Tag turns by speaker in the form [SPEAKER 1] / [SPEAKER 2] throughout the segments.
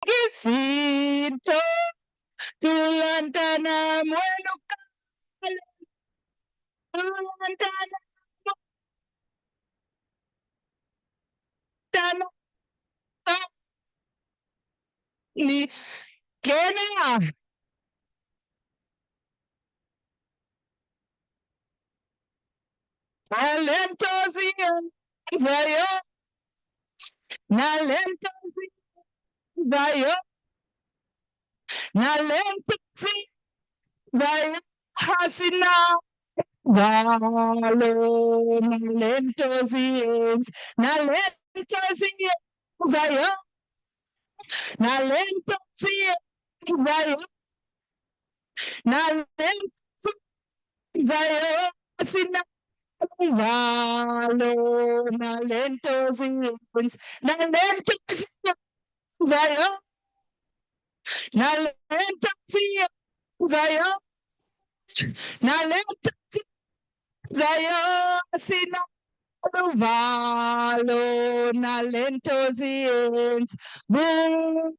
[SPEAKER 1] Kisito tulantana mwenu kale tulantana tana ni Kenya talentosi zayo nalentosi zayo nalentosi zayo hasina valo nalentosi nalentosi zayo nalentosi zayo nalentosi zayo hasina valo nalentosi nalentosi zayo nalentosi zayo nalentosi zayo hasina valo nalentosi boom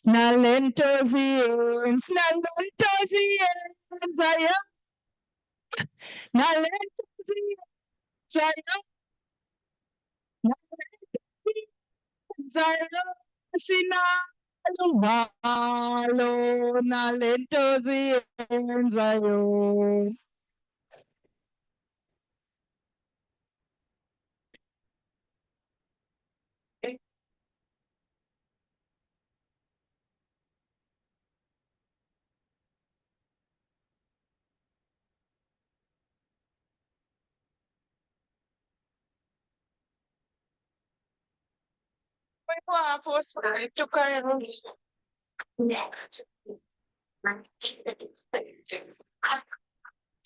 [SPEAKER 1] Nalentosians, Nalentosians, I am Nalentosians, I am Nalentosians, I am Sinalo, Nalentosians, I am.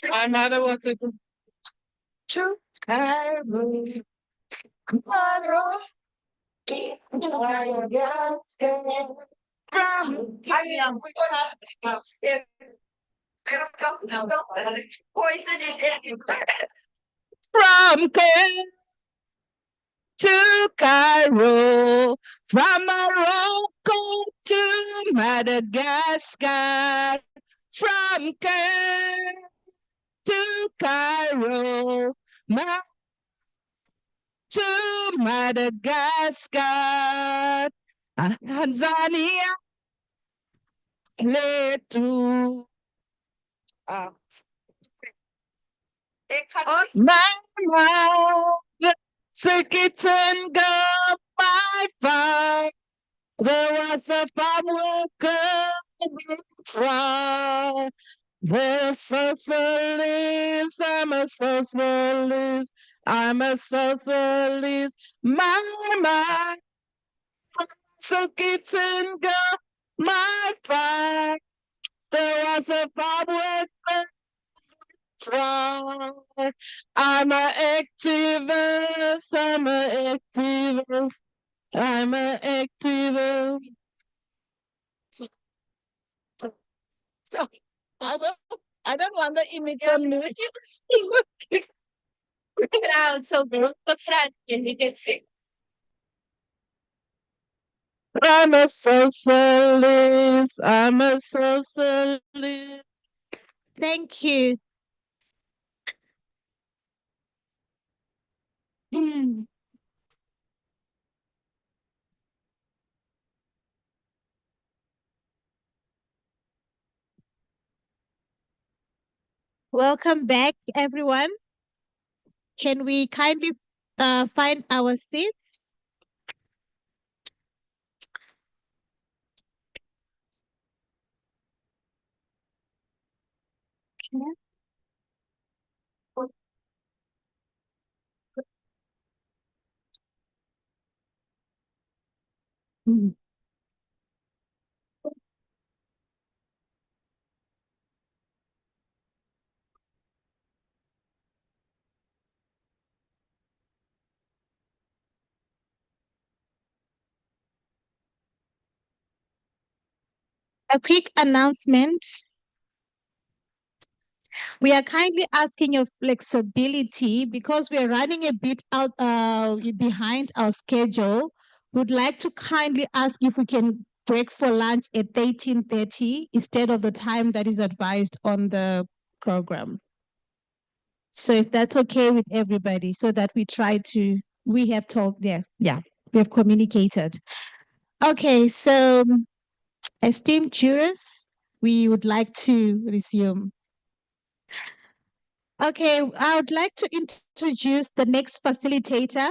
[SPEAKER 1] Another was a good two. Carol, from Cairo to Cairo, from Morocco to Madagascar, from Cairo to Cairo, to Madagascar, Tanzania, Letu. Mama, the kitten got my farm. There was a farm worker try. The socialist, I'm a socialist. I'm a socialist. My, so kitten got my farm. There was a farm worker try. I'm an activist. I'm an activist. I'm an activist. So I don't, I don't want the image on me. Crowd, so group of friends, you can sing. I'm a socialist. I'm a socialist.
[SPEAKER 2] Thank you. Welcome back, everyone. Can we kindly find our seats? Mm. A quick announcement. We are kindly asking your flexibility because we are running a bit out behind our schedule. Would like to kindly ask if we can break for lunch at 13:30 instead of the time that is advised on the program. So if that's okay with everybody, so that we have told, we have communicated. Okay, so esteemed jurors, we would like to resume. Okay, I would like to introduce the next facilitator,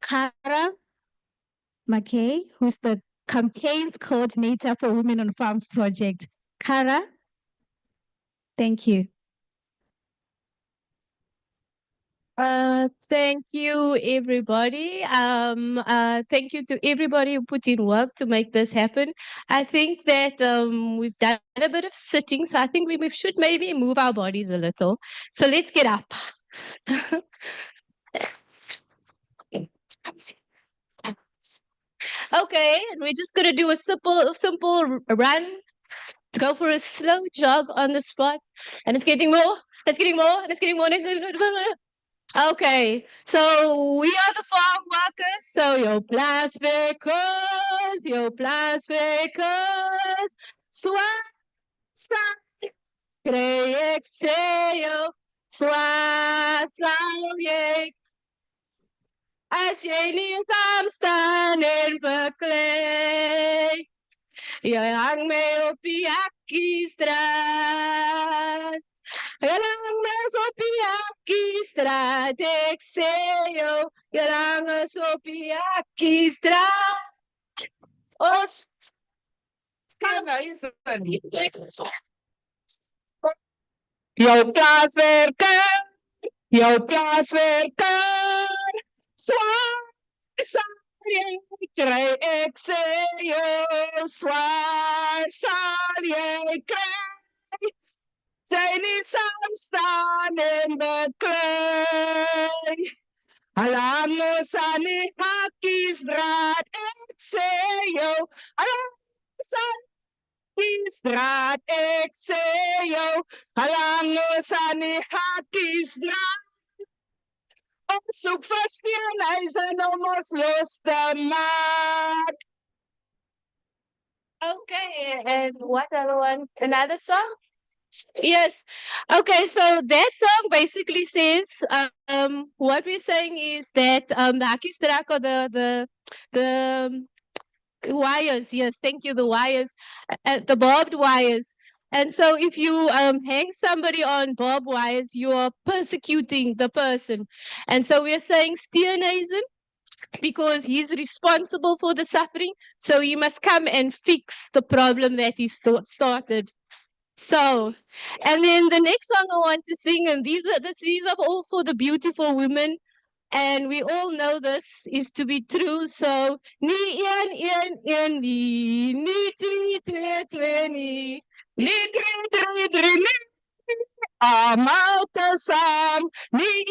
[SPEAKER 2] Kara McKay, who's the campaigns coordinator for Women on Farms project. Kara, thank you.
[SPEAKER 3] Thank you, everybody. Thank you to everybody who put in work to make this happen. I think that we've done a bit of sitting, so I think we should maybe move our bodies a little. So let's get up. Okay, and we're just gonna do a simple run. Go for a slow jog on the spot, and it's getting more. It's getting more. It's getting more. Okay, so we are the farm workers, so your plasticos, swa, creexeo, swa, as jy nie kan staan en beklei, jy hang my op die Akkiestraat. Gelang is op die Akkiestraat, ek sê jou, gelang is op die Akkiestraat. Ons kan is jou plaaswerker, sal jy kry, ek sê jou, sal jy kry. Sy nie saam staan en beklei. Alam ons aan die Hakkiesdraad, ek sê jou. Alam ons aan die Hakkiesdraad, ek sê jou. Alam ons aan die Hakkiesdraad. Ons soek vir steenhuise om ons los te maak. Okay, and what other one? Another song? Yes. Okay, so that song basically says what we're saying is that the Hakistrak or the wires, yes, thank you, the wires, the barbed wires. And so if you hang somebody on barbed wires, you are persecuting the person. And so we're saying Steenhuisen because he's responsible for the suffering. So he must come and fix the problem that he started. So, and then the next song I want to sing, and these are all for the beautiful women, and we all know this is to be true. So, ni ni, amal kasam, ni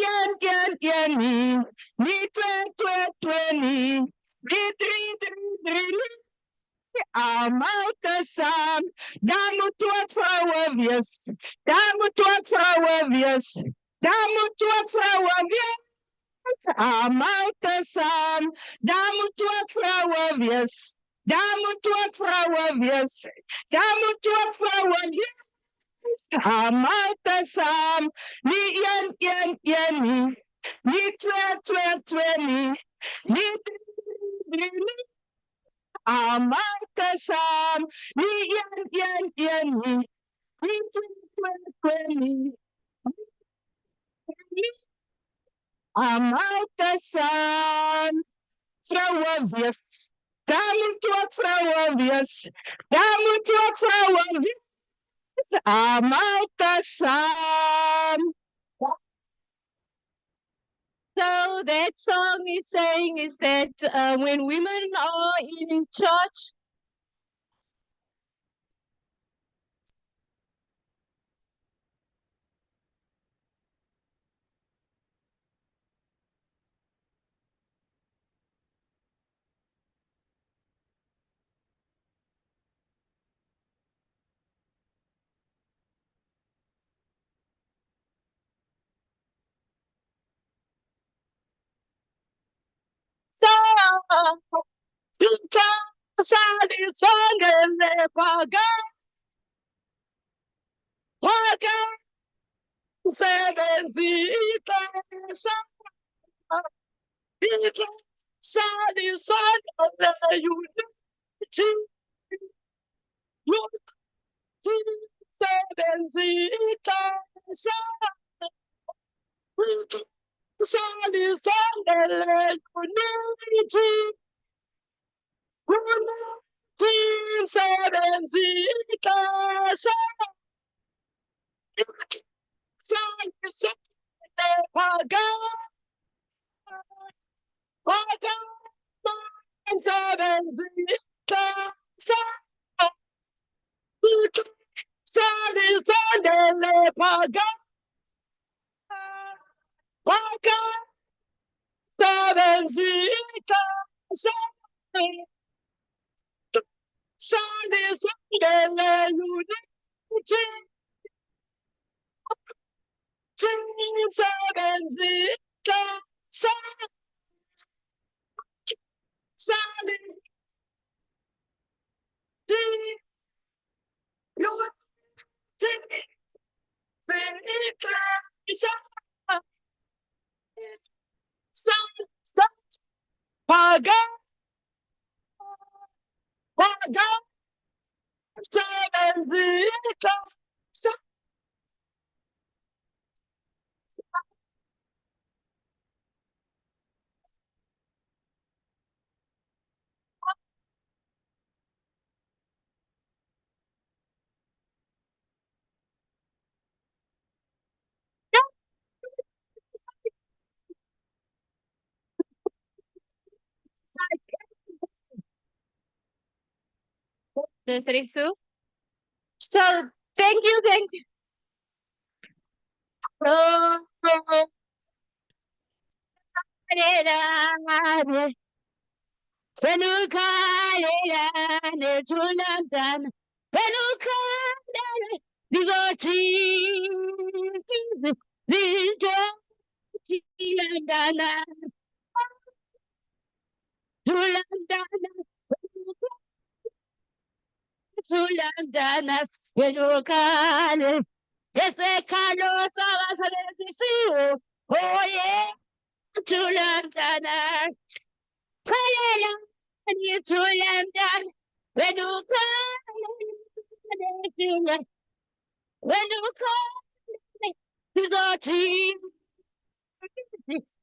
[SPEAKER 3] ni, almal kasam, daar moet ook vrouwen wees, daar moet ook vrouwen wees, daar moet ook vrouwen wees. Almal kasam, daar moet ook vrouwen wees, daar moet ook vrouwen wees, daar moet ook vrouwen wees. Almal kasam, nie nie twee nie amal kasam, ni amal kasam, vrouwen wees, daar moet ook vrouwen wees, daar moet ook vrouwen wees, amal kasam. So that song is saying is that when women are in church,
[SPEAKER 1] Sali sangele paga, paga sebenzita sali sangele unity, unity sebenzita sali sangele unity, unity sebenzita sali paga, paga sebenzita sali sangele paga, paga sebenzita sali sangele unity, sebenzita sali paga, paga sebenzita
[SPEAKER 3] Sue. So thank you. Tulandana, Pedrocane, este Carlos Abasale, oh yeah, Tulandana, Payana, and you Tulandan, Pedrocane, when you come to the team,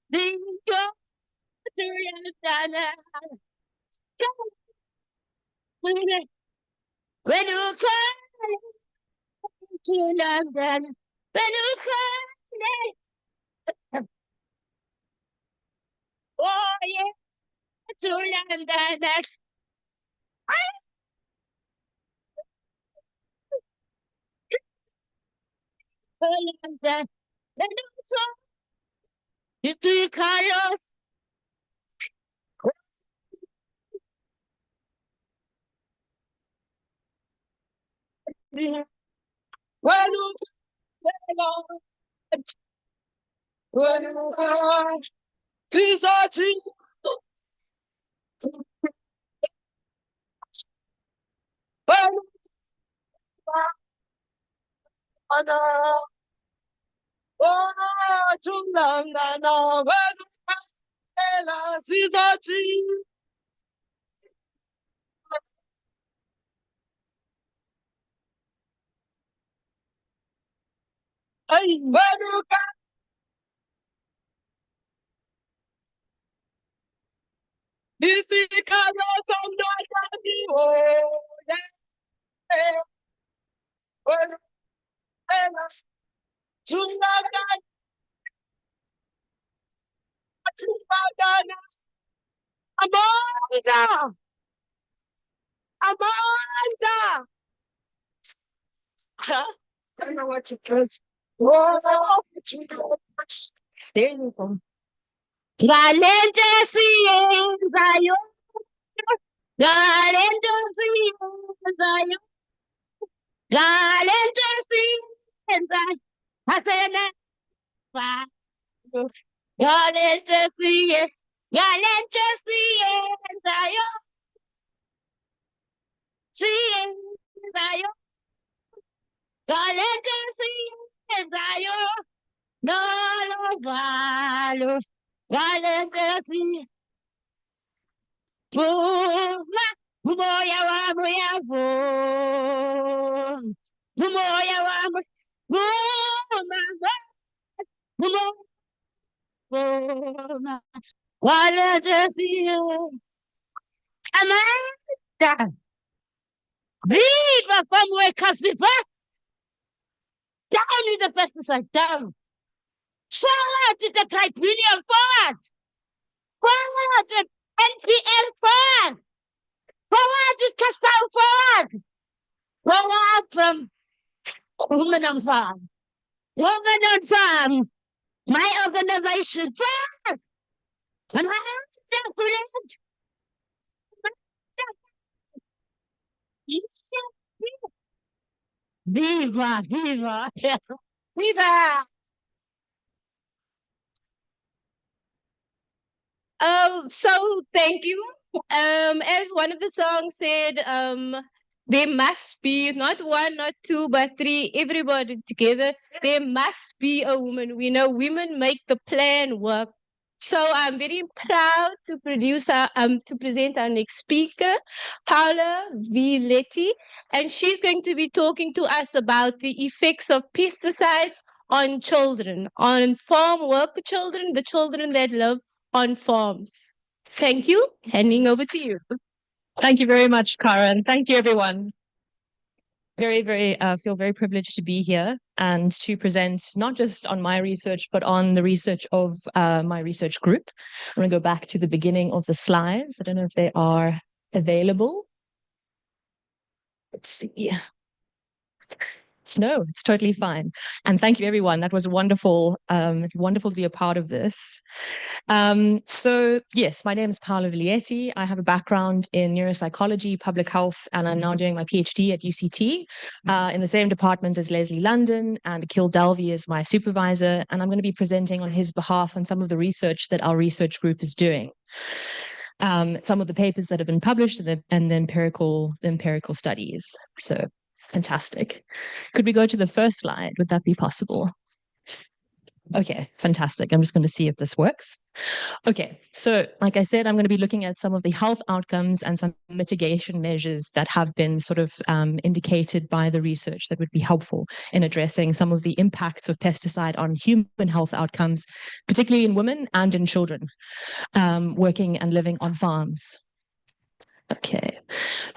[SPEAKER 3] the Tulandana, when you come to London, when you come, oh yeah, to London, London, when you come to Carlos, when you come, Jesus, when you come, oh, to London, when you come, Jesus, hey, when you come, this is Carlos on the oh, yeah, when you come to London, to London, Amanda, Amanda. Huh? I don't know what you press. Oh, you know. There you go. Galente Zayo, Galente Zayo, Galente Zayo, Hasena, Galente
[SPEAKER 1] galente cienzayo, cienzayo, galente cienzayo, no los valos, galente cienzayo, Bumoya wa moya bo, bumoya wa moya bo, wala desiyo, Amanda, viva famwe kasifa, down in the pesticide down, forward to the tribunal forward to NPL forward to Kasau forward from Women on Farm, Women on Farm, my organization, and I have to Viva, viva, viva.
[SPEAKER 3] So thank you. As one of the songs said, there must be not one, not two, but three, everybody together. There must be a woman. We know women make the plan work. So I'm very proud to present our next speaker, Paola Vigletti, and she's going to be talking to us about the effects of pesticides on children, on farm worker children, the children that live on farms. Thank you. Handing over to you.
[SPEAKER 4] Thank you very much, Karen. Thank you, everyone. Feel very privileged to be here and to present not just on my research, but on the research of my research group. I'm going to go back to the beginning of the slides. I don't know if they are available. Let's see. No, it's totally fine. And thank you, everyone. That was wonderful, wonderful to be a part of this. So yes, my name is Paola Vigletti. I have a background in neuropsychology, public health, and I'm now doing my PhD at UCT in the same department as Leslie London, and Akil Dalvi is my supervisor. And I'm going to be presenting on his behalf on some of the research that our research group is doing. Some of the papers that have been published and the empirical studies. So fantastic. Could we go to the first slide? Would that be possible? Okay, fantastic. I'm just going to see if this works. Okay, so like I said, I'm going to be looking at some of the health outcomes and some mitigation measures that have been sort of indicated by the research that would be helpful in addressing some of the impacts of pesticide on human health outcomes, particularly in women and in children working and living on farms.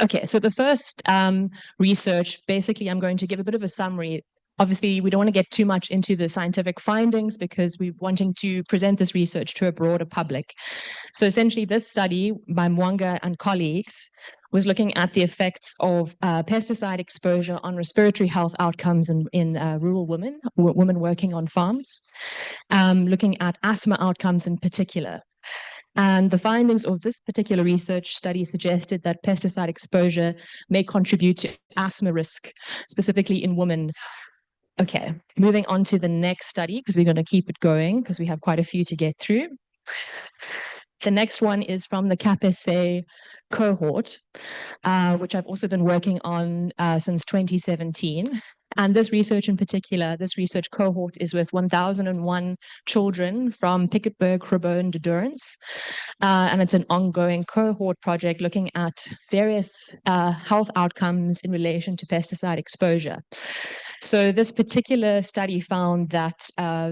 [SPEAKER 4] Okay, so the first research, basically I'm going to give a bit of a summary. Obviously, we don't want to get too much into the scientific findings because we're wanting to present this research to a broader public. So essentially, this study by Mwanga and colleagues was looking at the effects of pesticide exposure on respiratory health outcomes in rural women working on farms, looking at asthma outcomes in particular. And the findings of this particular research study suggested that pesticide exposure may contribute to asthma risk, specifically in women. Okay, moving on to the next study, because we're going to keep it going, because we have quite a few to get through. The next one is from the CAPESA cohort, which I've also been working on since 2017. And this research in particular, this research cohort is with 1,001 children from Piketberg, Grabouw, and Durance. And it's an ongoing cohort project looking at various health outcomes in relation to pesticide exposure. So this particular study found that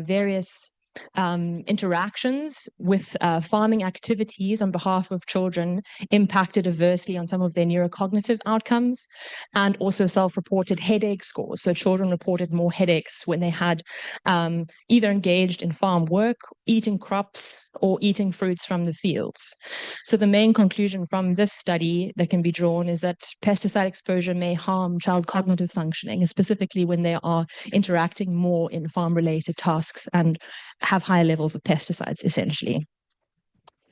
[SPEAKER 4] various interactions with farming activities on behalf of children impacted adversely on some of their neurocognitive outcomes and also self-reported headache scores. So children reported more headaches when they had either engaged in farm work, eating crops, or eating fruits from the fields. So the main conclusion from this study that can be drawn is that pesticide exposure may harm child cognitive functioning, specifically when they are interacting more in farm-related tasks and have higher levels of pesticides, essentially.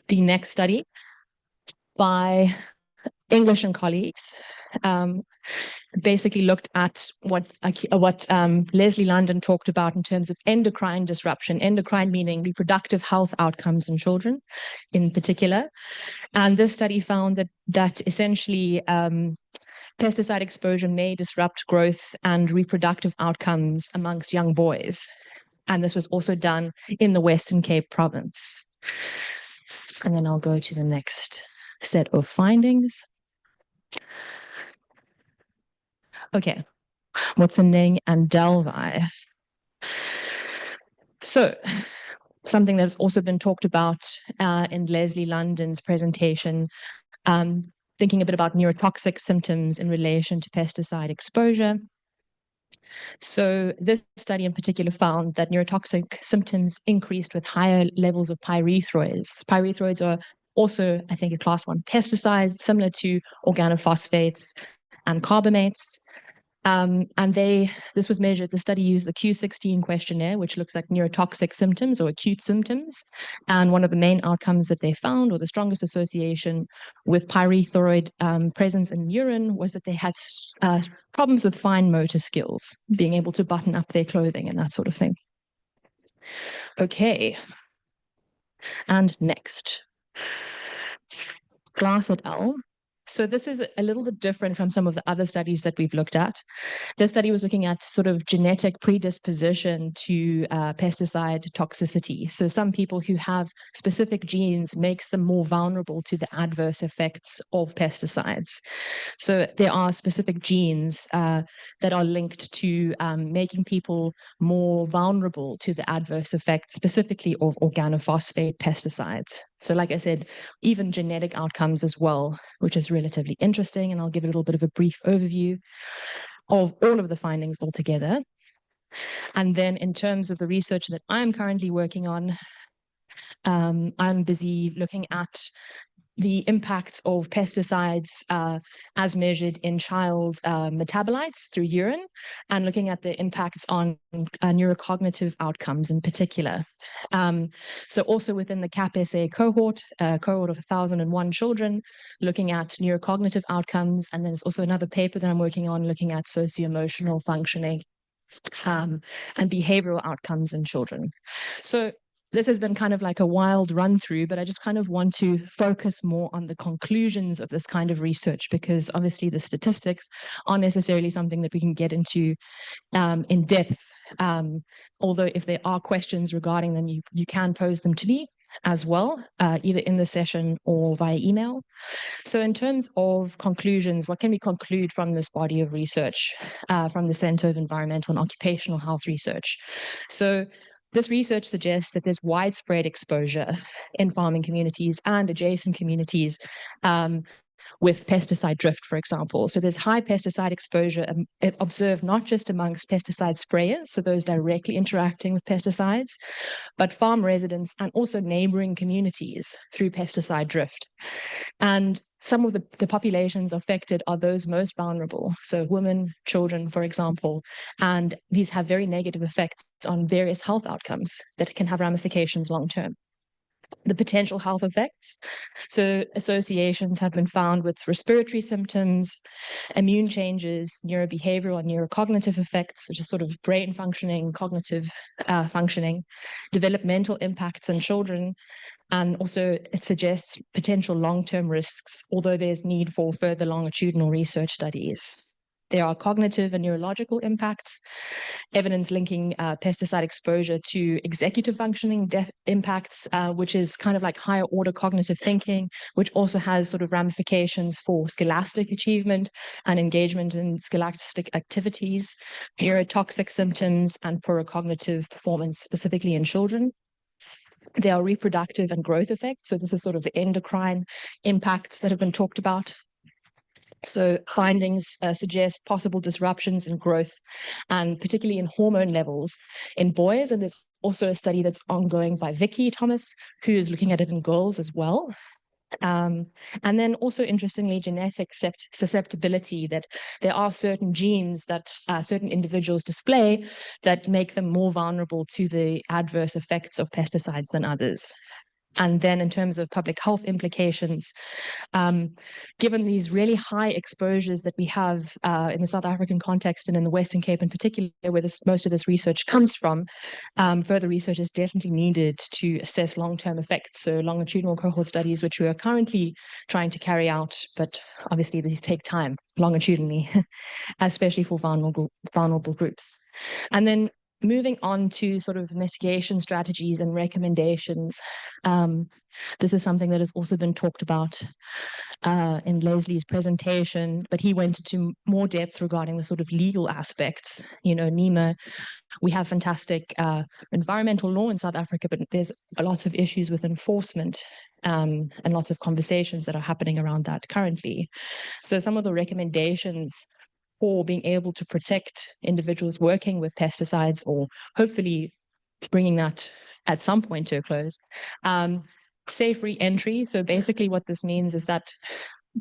[SPEAKER 4] The next study by English and colleagues basically looked at what Leslie London talked about in terms of endocrine disruption, endocrine meaning reproductive health outcomes in children in particular. And this study found that essentially pesticide exposure may disrupt growth and reproductive outcomes amongst young boys. And this was also done in the Western Cape province. And then I'll go to the next set of findings. Okay, Motsoeneng and Delvi. So, something that's also been talked about in Leslie London's presentation, thinking a bit about neurotoxic symptoms in relation to pesticide exposure. So this study in particular found that neurotoxic symptoms increased with higher levels of pyrethroids. Pyrethroids are also, I think, a class 1 pesticide, similar to organophosphates and carbamates. And this was measured, the study used the Q16 questionnaire, which looks like neurotoxic symptoms or acute symptoms. And one of the main outcomes that they found, or the strongest association with pyrethroid presence in urine, was that they had problems with fine motor skills, being able to button up their clothing and that sort of thing. Okay. And next. Glass et al. So this is a little bit different from some of the other studies that we've looked at. This study was looking at sort of genetic predisposition to pesticide toxicity. So some people who have specific genes makes them more vulnerable to the adverse effects of pesticides. So there are specific genes that are linked to making people more vulnerable to the adverse effects, specifically of organophosphate pesticides. So like I said, even genetic outcomes as well, which is relatively interesting. And I'll give a little bit of a brief overview of all of the findings altogether. And then in terms of the research that I'm currently working on, I'm busy looking at the impacts of pesticides as measured in child metabolites through urine, and looking at the impacts on neurocognitive outcomes in particular. So also within the CAP-SA cohort, a cohort of 1,001 children, looking at neurocognitive outcomes. And then there's also another paper that I'm working on looking at socio-emotional functioning and behavioral outcomes in children. So this has been kind of like a wild run through, but I just kind of want to focus more on the conclusions of this kind of research, because obviously the statistics aren't necessarily something that we can get into in depth. Although if there are questions regarding them, you can pose them to me as well, either in the session or via email. So in terms of conclusions, what can we conclude from this body of research from the Center of Environmental and Occupational Health Research? So this research suggests that there's widespread exposure in farming communities and adjacent communities with pesticide drift, for example. So there's high pesticide exposure observed not just amongst pesticide sprayers, so those directly interacting with pesticides, but farm residents and also neighboring communities through pesticide drift. And some of the populations affected are those most vulnerable, so women, children, for example, and these have very negative effects on various health outcomes that can have ramifications long term. The potential health effects, so associations have been found with respiratory symptoms, immune changes, neurobehavioral and neurocognitive effects, which is sort of brain functioning, cognitive functioning, developmental impacts in children, and also it suggests potential long-term risks, although there's need for further longitudinal research studies. There are cognitive and neurological impacts, evidence linking pesticide exposure to executive functioning impacts, which is kind of like higher order cognitive thinking, which also has sort of ramifications for scholastic achievement and engagement in scholastic activities, neurotoxic symptoms, and poorer cognitive performance, specifically in children. There are reproductive and growth effects. So this is sort of the endocrine impacts that have been talked about. So findings suggest possible disruptions in growth, and particularly in hormone levels in boys. And there's also a study that's ongoing by Vicky Thomas, who is looking at it in girls as well. And then also, interestingly, genetic susceptibility, that there are certain genes that certain individuals display that make them more vulnerable to the adverse effects of pesticides than others. And then in terms of public health implications, given these really high exposures that we have in the South African context and in the Western Cape in particular, where most of this research comes from, further research is definitely needed to assess long-term effects. So longitudinal cohort studies, which we are currently trying to carry out, but obviously these take time longitudinally, especially for vulnerable groups. And then moving on to sort of mitigation strategies and recommendations, this is something that has also been talked about in Leslie's presentation, but he went into more depth regarding the sort of legal aspects. You know, NEMA, we have fantastic environmental law in South Africa, but there's lots of issues with enforcement and lots of conversations that are happening around that currently. So some of the recommendations for being able to protect individuals working with pesticides, or hopefully bringing that at some point to a close. Safe re-entry. So basically what this means is that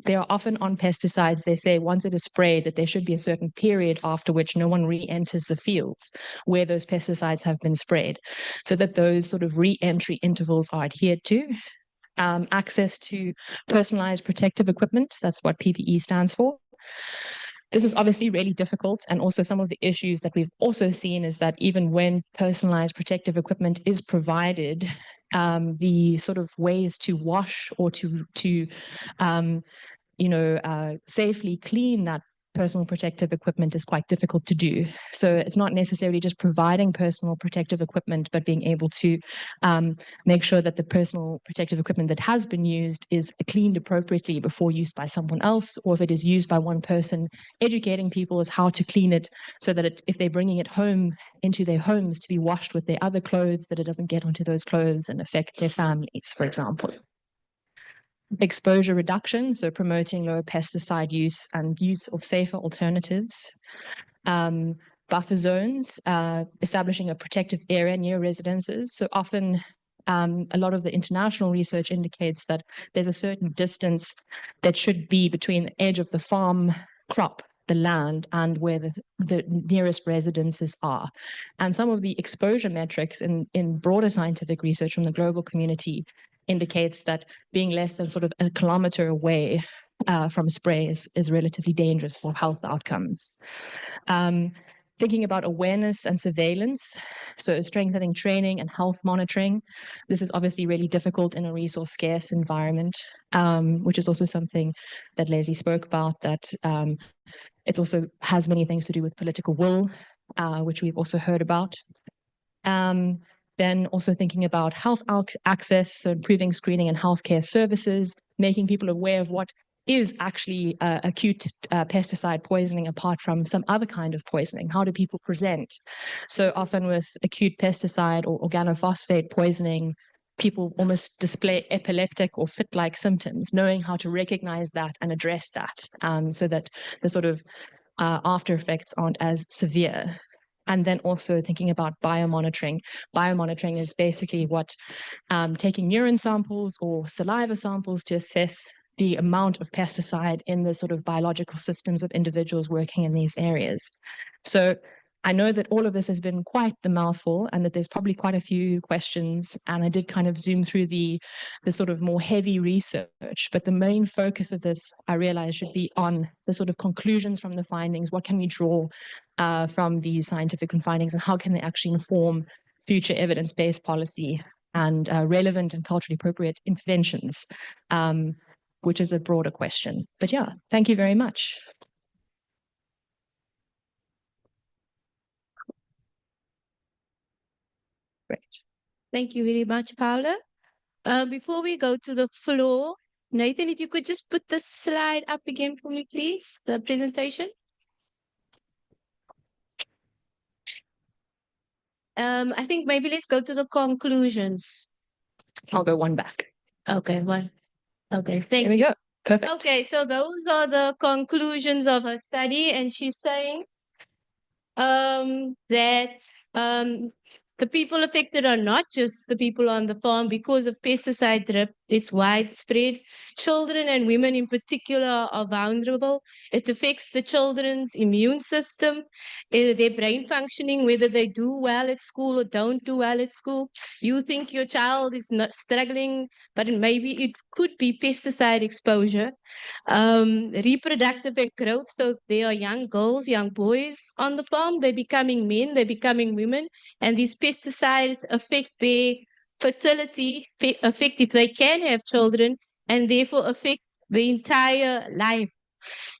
[SPEAKER 4] they are often on pesticides. They say once it is sprayed that there should be a certain period after which no one re-enters the fields where those pesticides have been sprayed, so that those sort of re-entry intervals are adhered to. Access to personalized protective equipment. That's what PPE stands for. This is obviously really difficult, and also some of the issues that we've also seen is that even when personalized protective equipment is provided, the sort of ways to wash or to safely clean that personal protective equipment is quite difficult to do. So it's not necessarily just providing personal protective equipment, but being able to make sure that the personal protective equipment that has been used is cleaned appropriately before use by someone else, or if it is used by one person, educating people as how to clean it so that if they're bringing it home into their homes to be washed with their other clothes, that it doesn't get onto those clothes and affect their families, for example. Exposure reduction, so promoting lower pesticide use and use of safer alternatives. Buffer zones, establishing a protective area near residences. So often a lot of the international research indicates that there's a certain distance that should be between the edge of the farm crop, the land, and where the nearest residences are. And some of the exposure metrics in broader scientific research from the global community indicates that being less than sort of a kilometer away from spray is relatively dangerous for health outcomes. Thinking about awareness and surveillance, so strengthening training and health monitoring. This is obviously really difficult in a resource scarce environment, which is also something that Leslie spoke about, that it also has many things to do with political will, which we've also heard about. Then also thinking about health access, so improving screening and healthcare services, making people aware of what is actually acute pesticide poisoning apart from some other kind of poisoning. How do people present? So often with acute pesticide or organophosphate poisoning, people almost display epileptic or fit-like symptoms, knowing how to recognize that and address that, so that the sort of after effects aren't as severe. And then also thinking about biomonitoring. Biomonitoring is basically what taking urine samples or saliva samples to assess the amount of pesticide in the sort of biological systems of individuals working in these areas. So I know that all of this has been quite the mouthful, and that there's probably quite a few questions, and I did kind of zoom through the sort of more heavy research, but the main focus of this, I realize, should be on the sort of conclusions from the findings. What can we draw from these scientific findings, and how can they actually inform future evidence-based policy and relevant and culturally appropriate interventions, which is a broader question. But yeah, thank you very much. Great.
[SPEAKER 3] Thank you very much, Paola. Before we go to the floor, Nathan, if you could just put the slide up again for me, please, the presentation. I think maybe let's go to the conclusions.
[SPEAKER 4] I'll go one back.
[SPEAKER 3] Okay, one. Okay, thank
[SPEAKER 4] There
[SPEAKER 3] you.
[SPEAKER 4] we go. Perfect.
[SPEAKER 3] Okay, so those are the conclusions of her study, and she's saying that the people affected are not just the people on the farm because of pesticide drip. It's widespread. Children and women in particular are vulnerable. It affects the children's immune system, their brain functioning, whether they do well at school or don't do well at school. You think your child is not struggling, but maybe it could be pesticide exposure. Reproductive and growth. So there are young girls, young boys on the farm. They're becoming men, they're becoming women. And these pesticides affect their fertility, affect if they can have children, and therefore affect the entire life.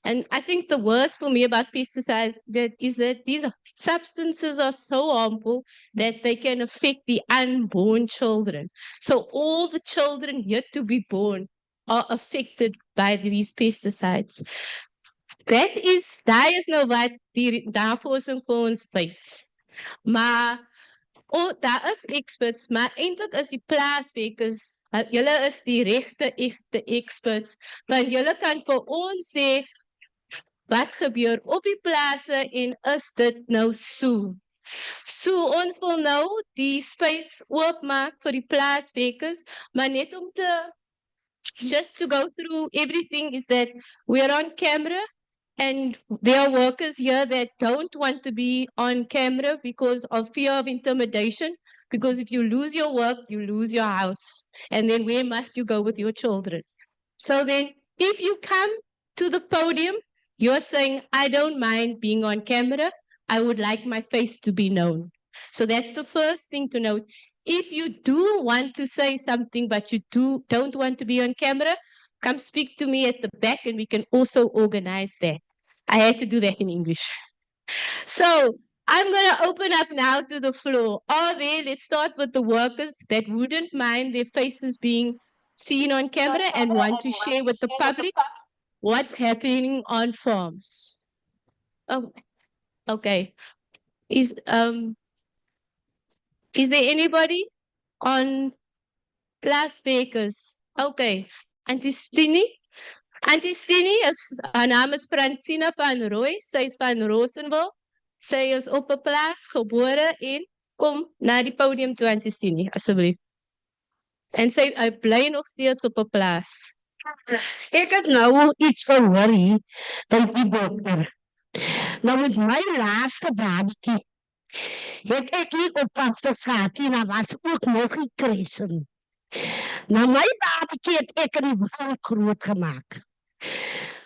[SPEAKER 3] And I think the worst for me about pesticides is that these substances are so harmful that they can affect the unborn children. So all the children yet to be born are affected by these pesticides. That is, daar is nou wat die navorsing vir ons wys. Maar daar is experts, maar eintlik is die plaaswerkers, julle is die echte experts, want julle kan vir ons sê wat gebeur op die plase en is dit nou so? So ons wil nou die space oopmaak vir die plaaswerkers, maar net om te just to go through everything is that we are on camera and there are workers here that don't want to be on camera because of fear of intimidation. Because if you lose your work, you lose your house. And then where must you go with your children? So then if you come to the podium, you're saying, I don't mind being on camera. I would like my face to be known. So that's the first thing to note. If you do want to say something, but you don't want to be on camera, come speak to me at the back and we can also organize that. I had to do that in English. So I'm going to open up now to the floor. Let's start with the workers that wouldn't mind their faces being seen on camera and want to share with the public what's happening on farms. Oh, okay. Is there anybody on plaaswerkers? Okay. Auntie Stini? Auntie Stini, haar naam is Francina van Roy. Sy is van Rosenwil. Sy is op 'n plaas gebore en kom na die podium toe, Auntie Stini, asseblief. En sy bly nog steeds op 'n plaas.
[SPEAKER 5] Ek het nou iets gehoor hier by die dokter. Nou met my laaste babytjie het ek nie oppasses gehad nie, daar was ook nog nie kresen. Nou my babytjie het ek in die wêreld groot gemaak.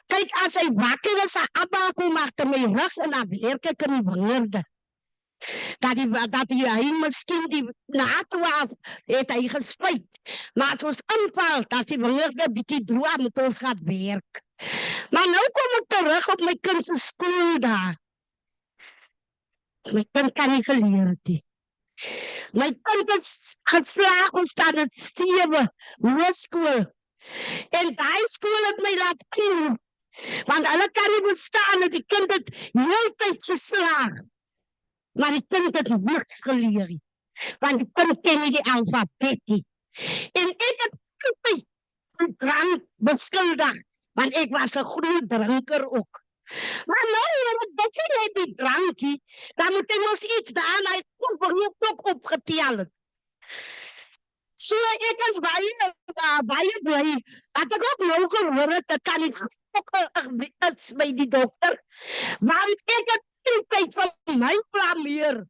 [SPEAKER 5] Kyk, as hy wakker is, hy abbakel maak in my rug en dan werk ek in die wingerde. Dat hy miskien die na 12 het hy gespuit. Maar as ons inval, dat is die wingerde bietjie droog, moet ons gaan werk. Maar nou kom ek terug op my kind se skool daar. My kind kan nie geleer het nie. My kind is geslaag, ons staan in 7 hoërskool. En die skool het my laat in. Want hulle kan nie verstaan dat die kind het heeltyd geslaag. Maar die kind het niks geleer nie. Want die kind ken nie die alfabet nie. En ek het my drank beskuldig. Want ek was 'n groot drinker ook. Maar nou, dat jy net die drankie, dan moet jy mos iets daar en hy ook opgetel het. So ek is baie bly, dat ek ook nou gehoor het, dat kan ek ook is by die dokter, want ek het die tyd van my blameer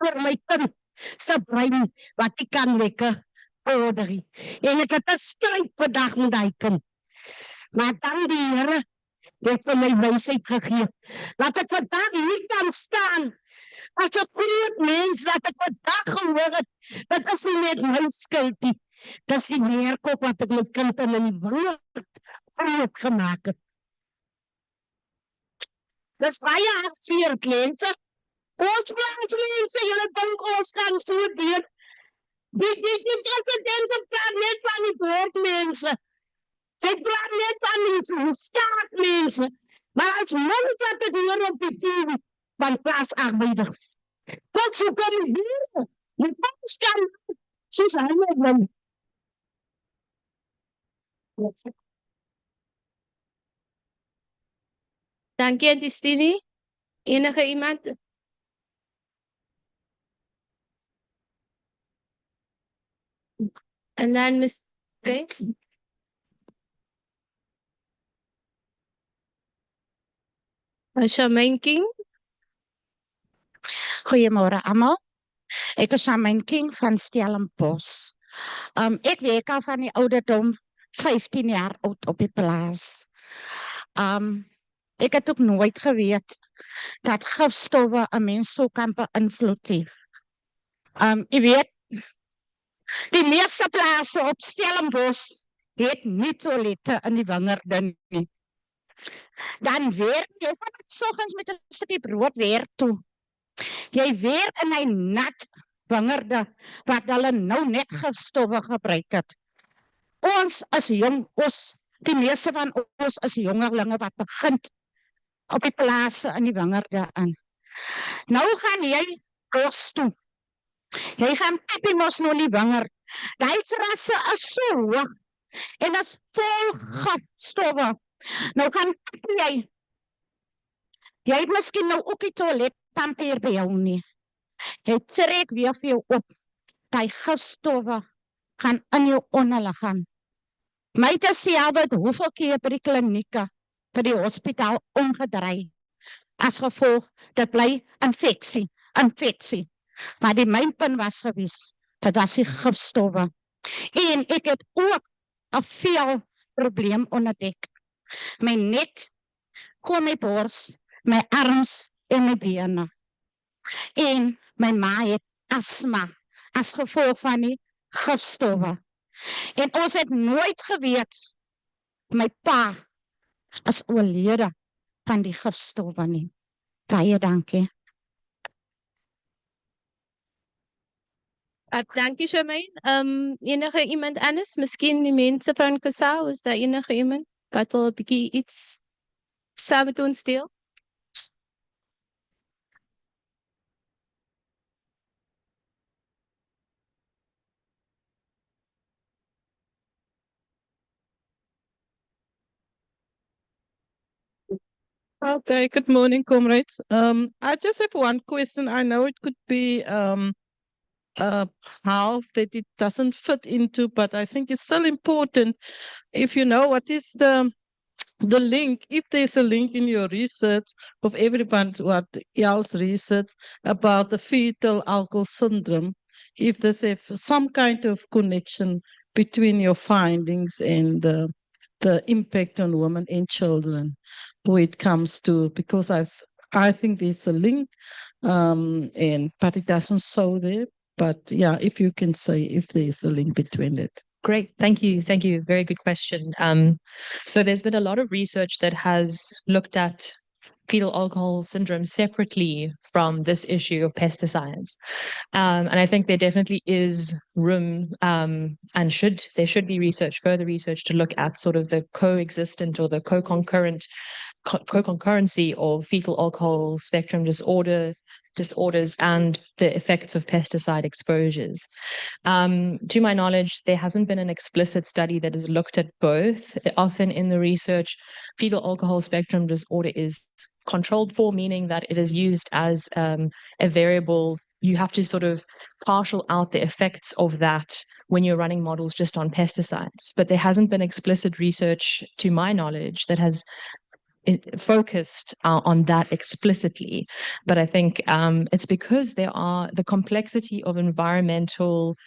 [SPEAKER 5] vir my kind se brein, wat ek kan lekker order. En ek het 'n stryd vandag met die kind. Maar dan die Here het vir my wysheid gegee, dat ek vandag nie kan staan as 'n groot mens, dat ek vandag gehoor het, dat is nie net my skuld nie, dat is die neerkop wat ek my kind in die wingerd groot gemaak het. Dat is baie hartseer, mense. Ons mense, julle dink ons kan so deur. Die president het net van die boordmense. Sy praat net van mense, staatmense. Maar as mense wat ek hoor op die TV, van plaasarbeiders. Wat so kom hier? Met ons kan, soos hulle wil.
[SPEAKER 3] Dankie, Auntie Stini. Enige iemand? And then Ms. Pink. Charmaine King.
[SPEAKER 1] Goeiemôre almal. Ek is Charmaine King van Stellenbosch. Ek werk al van die ouderdom 15 jaar oud op die plaas. Ek het ook nooit geweet dat gifstowwe 'n mens so kan beïnvloed nie. Jy weet, die meeste plase op Stellenbosch het nie toilette in die wingerde nie. Dan werk jy van s'oggends met 'n stukkie brood werk toe. Jy werk in 'n nat wingerde wat hulle nou net gifstowwe gebruik het. Ons is jong, die meeste van ons is jongerlinge wat begin op die plase in die wingerde in. Nou gaan jy bos toe. Jy gaan piepie mos nou in die wingerd. Die grasse is so hoog en is vol gifstowwe. Nou gaan piepie jy het miskien nou ook die toiletpapier by jou nie. Jy trek weer vir jou op. Die gifstowwe gaan in jou onderliggaam. My het selfs hoeveel keer by die klinieke, by die hospitaal omgedraai. As gevolg, dit bly infeksie. Maar die mynpunt was gewees, dit was die gifstowwe. En ek het ook 'n veel probleem ontdek. My nek, kom my bors, my arms en my bene. En my ma het asma as gevolg van die gifstowwe. En ons het nooit geweet, my pa is oorlede van die gifstowwe nie. Baie dankie.
[SPEAKER 3] Dankie Charmaine. Enige iemand anders? Miskien die mense van Kusau, is daar enige iemand wat wil 'n bietjie iets saam met ons deel?
[SPEAKER 6] Okay, good morning, comrades. I just have one question. I know it could be health that it doesn't fit into, but I think it's still important if you know what is the link, if there's a link in your research of everyone what else research about the fetal alcohol syndrome, if there's some kind of connection between your findings and the impact on women and children when it comes to, because I think there's a link, but it doesn't show there. But yeah, if you can say if there's a link between it.
[SPEAKER 4] Great. Thank you. Thank you. Very good question. So there's been a lot of research that has looked at fetal alcohol syndrome separately from this issue of pesticides. And I think there definitely is room and there should be further research to look at sort of the coexistent or the co-concurrency of fetal alcohol spectrum disorders and the effects of pesticide exposures. To my knowledge, there hasn't been an explicit study that has looked at both. Often in the research, fetal alcohol spectrum disorder is controlled for, meaning that it is used as a variable. You have to sort of partial out the effects of that when you're running models just on pesticides. But there hasn't been explicit research, to my knowledge, that has focused on that explicitly. But I think it's because there are the complexity of environmental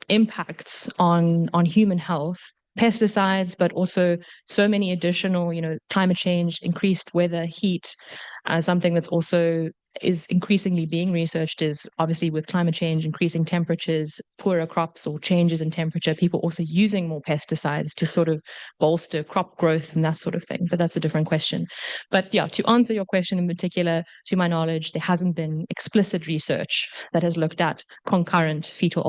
[SPEAKER 4] impacts on human health, pesticides, but also so many additional, climate change, increased weather, heat, something that's also is increasingly being researched is obviously with climate change, increasing temperatures, poorer crops or changes in temperature, people also using more pesticides to sort of bolster crop growth and that sort of thing. But that's a different question. But yeah, to answer your question in particular, to my knowledge, there hasn't been explicit research that has looked at concurrent fetal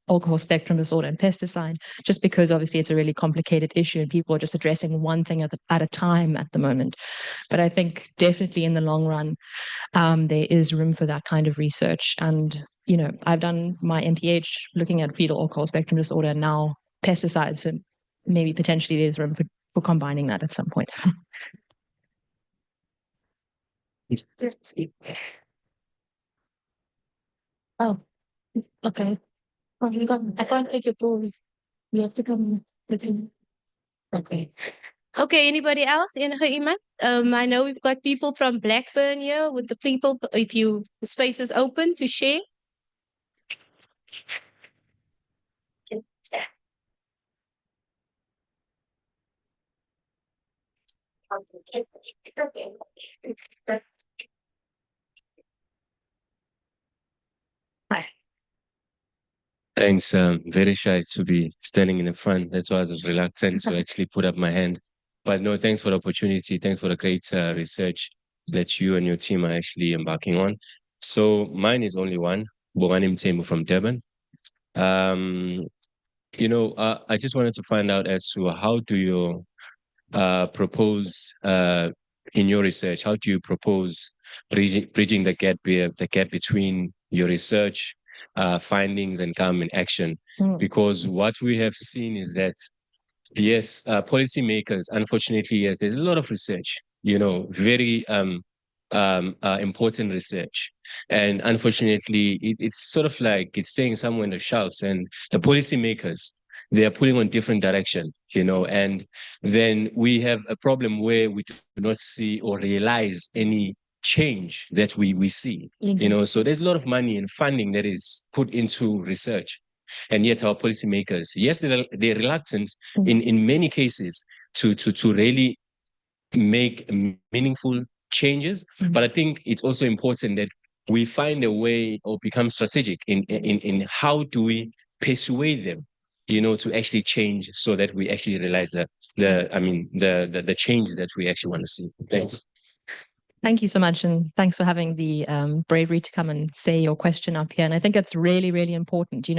[SPEAKER 4] alcohol spectrum disorder and pesticide, just because obviously it's a really complicated issue and people are just addressing one thing at a time at the moment. But I think definitely in the long run, there is room for that kind of research. And, I've done my MPH looking at fetal alcohol spectrum disorder, now pesticides, so maybe potentially there's room for combining that at some point.
[SPEAKER 3] Oh, okay. I can't take your phone. You have to come with him. Okay. Okay, anybody else in Iman? I know we've got people from Blackburn here. With the people, if the space is open to share.
[SPEAKER 7] Thanks. Very shy to be standing in the front. That's why I was reluctant to actually put up my hand. But no, thanks for the opportunity. Thanks for the great research that you and your team are actually embarking on. So mine is only one, Bongani Mtemu from Durban. I just wanted to find out as to how do you propose in your research, how do you propose bridging the gap between your research findings and government action? Because what we have seen is that yes, policymakers, unfortunately, yes, there's a lot of research, very important research. And unfortunately, it's sort of like it's staying somewhere in the shelves, and the policymakers, they are pulling on different direction, and then we have a problem where we do not see or realize any change that we see, so there's a lot of money and funding that is put into research. And yet our policymakers, yes, they're reluctant in many cases to really make meaningful changes. But I think it's also important that we find a way or become strategic in how do we persuade them, to actually change so that we actually realize the changes that we actually want to see. Thanks.
[SPEAKER 4] Thank you so much. And thanks for having the bravery to come and say your question up here. And I think it's really, really important.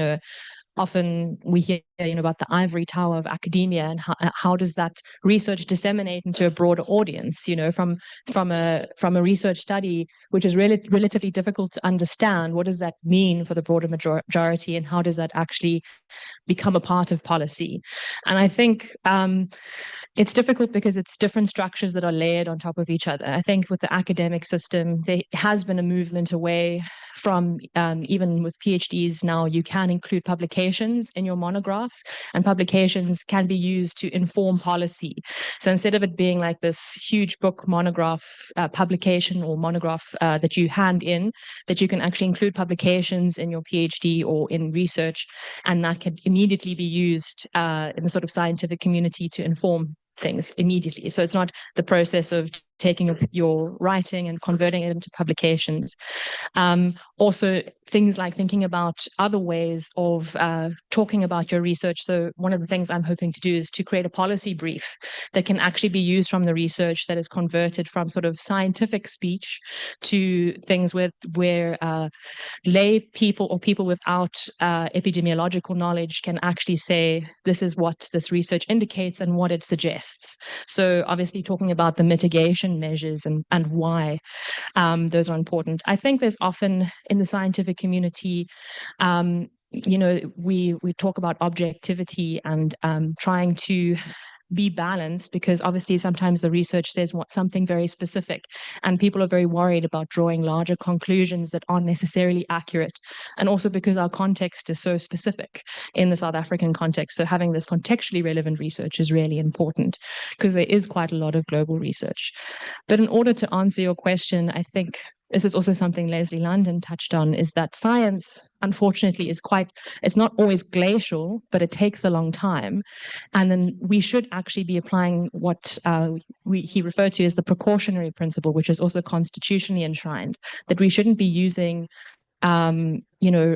[SPEAKER 4] Often we hear, about the ivory tower of academia and how does that research disseminate into a broader audience, from a research study, which is relatively difficult to understand. What does that mean for the broader majority, and how does that actually become a part of policy? And I think it's difficult because it's different structures that are layered on top of each other. I think with the academic system, there has been a movement away from, even with PhDs now, you can include publications in your monographs, and publications can be used to inform policy. So instead of it being like this huge book monograph publication or monograph that you hand in, that you can actually include publications in your PhD or in research, and that can immediately be used in the sort of scientific community to inform things immediately. So it's not the process of taking your writing and converting it into publications. Also, things like thinking about other ways of talking about your research. So one of the things I'm hoping to do is to create a policy brief that can actually be used from the research that is converted from sort of scientific speech to things where lay people or people without epidemiological knowledge can actually say, this is what this research indicates and what it suggests. So obviously talking about the mitigation measures and why those are important. I think there's often in the scientific community, we talk about objectivity and trying to be balanced, because obviously sometimes the research says something very specific, and people are very worried about drawing larger conclusions that aren't necessarily accurate, and also because our context is so specific in the South African context. So having this contextually relevant research is really important, because there is quite a lot of global research. But in order to answer your question, I think this is also something Leslie London touched on, is that science, unfortunately, it's not always glacial, but it takes a long time. And then we should actually be applying what he referred to as the precautionary principle, which is also constitutionally enshrined, that we shouldn't be using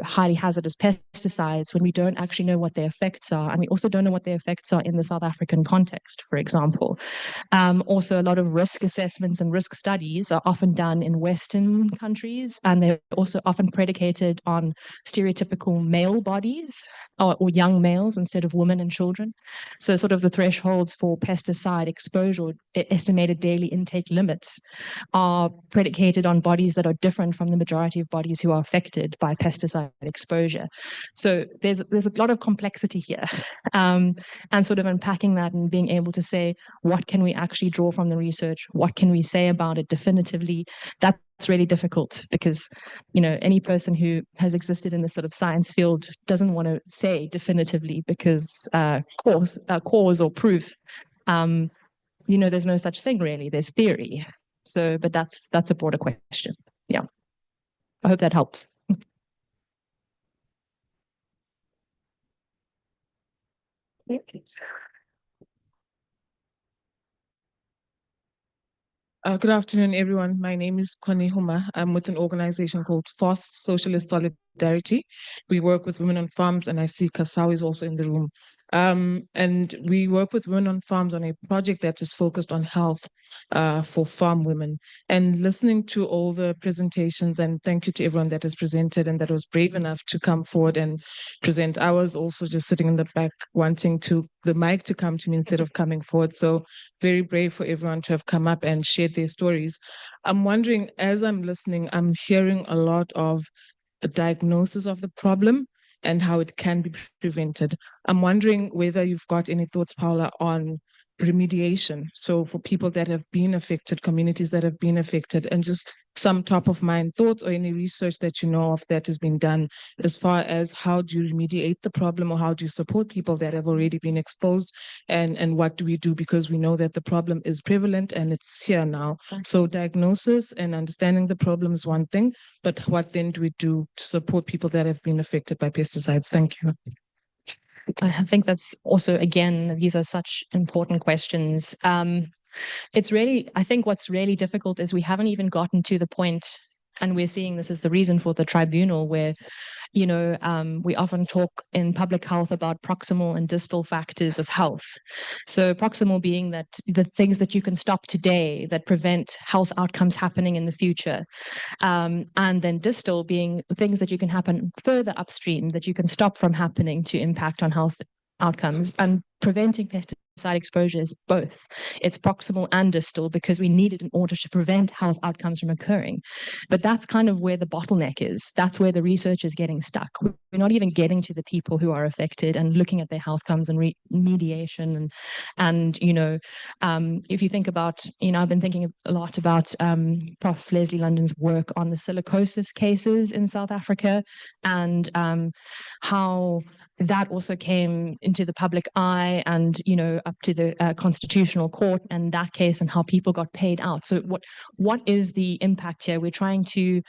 [SPEAKER 4] highly hazardous pesticides when we don't actually know what their effects are. And we also don't know what their effects are in the South African context, for example. Also, a lot of risk assessments and risk studies are often done in Western countries, and they're also often predicated on stereotypical male bodies or young males instead of women and children. So sort of the thresholds for pesticide exposure, estimated daily intake limits, are predicated on bodies that are different from the majority of bodies who are affected by pesticides. pesticide exposure. So there's a lot of complexity here, and sort of unpacking that and being able to say, what can we actually draw from the research? What can we say about it definitively? That's really difficult because, any person who has existed in this sort of science field doesn't want to say definitively because cause or proof. There's no such thing really. There's theory. So, but that's a broader question. Yeah. I hope that helps.
[SPEAKER 8] Good afternoon, everyone. My name is Connie Huma. I'm with an organization called FOSS, Socialist Solidarity. We work with women on farms, and I see Kasau is also in the room. And we work with women on farms on a project that is focused on health for farm women. And listening to all the presentations, and thank you to everyone that has presented and that was brave enough to come forward and present. I was also just sitting in the back wanting the mic to come to me instead of coming forward. So very brave for everyone to have come up and shared their stories. I'm wondering, as I'm listening, I'm hearing a lot of the diagnosis of the problem and how it can be prevented. I'm wondering whether you've got any thoughts, Paola, on remediation. So for people that have been affected, communities that have been affected, and just some top of mind thoughts or any research that you know of that has been done as far as how do you remediate the problem or how do you support people that have already been exposed, and what do we do, because we know that the problem is prevalent and it's here now. So diagnosis and understanding the problem is one thing, but what then do we do to support people that have been affected by pesticides? Thank you.
[SPEAKER 4] I think that's also, again, these are such important questions. It's really, I think what's really difficult is we haven't even gotten to the point, and we're seeing this as the reason for the tribunal, where we often talk in public health about proximal and distal factors of health. So proximal being that the things that you can stop today that prevent health outcomes happening in the future. And then distal being things that you can happen further upstream that you can stop from happening to impact on health outcomes. And preventing pesticide exposure is both. It's proximal and distal because we need it in order to prevent health outcomes from occurring. But that's kind of where the bottleneck is. That's where the research is getting stuck. We're not even getting to the people who are affected and looking at their health outcomes and remediation. And if you think about, I've been thinking a lot about Prof. Leslie London's work on the silicosis cases in South Africa, and how that also came into the public eye and, up to the Constitutional Court and that case and how people got paid out. So what is the impact here? We're trying to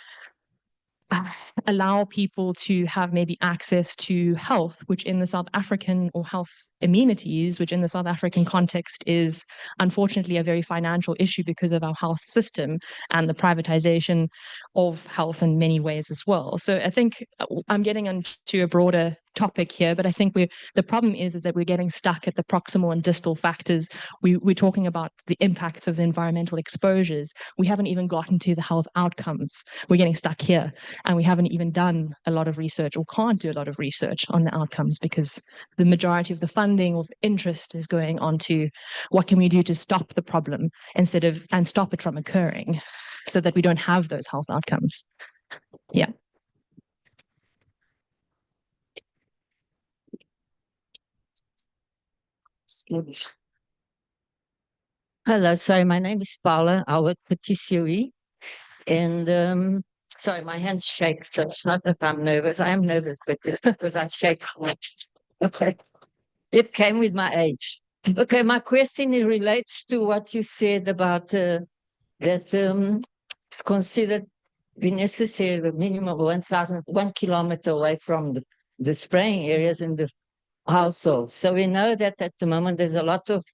[SPEAKER 4] allow people to have maybe access to health, which in the South African, or health amenities, which in the South African context is unfortunately a very financial issue because of our health system and the privatization of health in many ways as well. So I think I'm getting into a broader topic here, but I think the problem is that we're getting stuck at the proximal and distal factors. We're talking about the impacts of the environmental exposures. We haven't even gotten to the health outcomes. We're getting stuck here, and we haven't even done a lot of research, or can't do a lot of research on the outcomes, because the majority of the funding of interest is going on to what can we do to stop the problem and stop it from occurring, so that we don't have those health outcomes. Yeah.
[SPEAKER 9] Hello, sorry, my name is Paola. I work for TCOE. And sorry, my hands shake, so it's not that I'm nervous. I am nervous because I shake. Okay. It came with my age. Okay, my question relates to what you said about that considered be necessary a minimum of 1 kilometer away from the spraying areas in the households. So we know that at the moment there's a lot of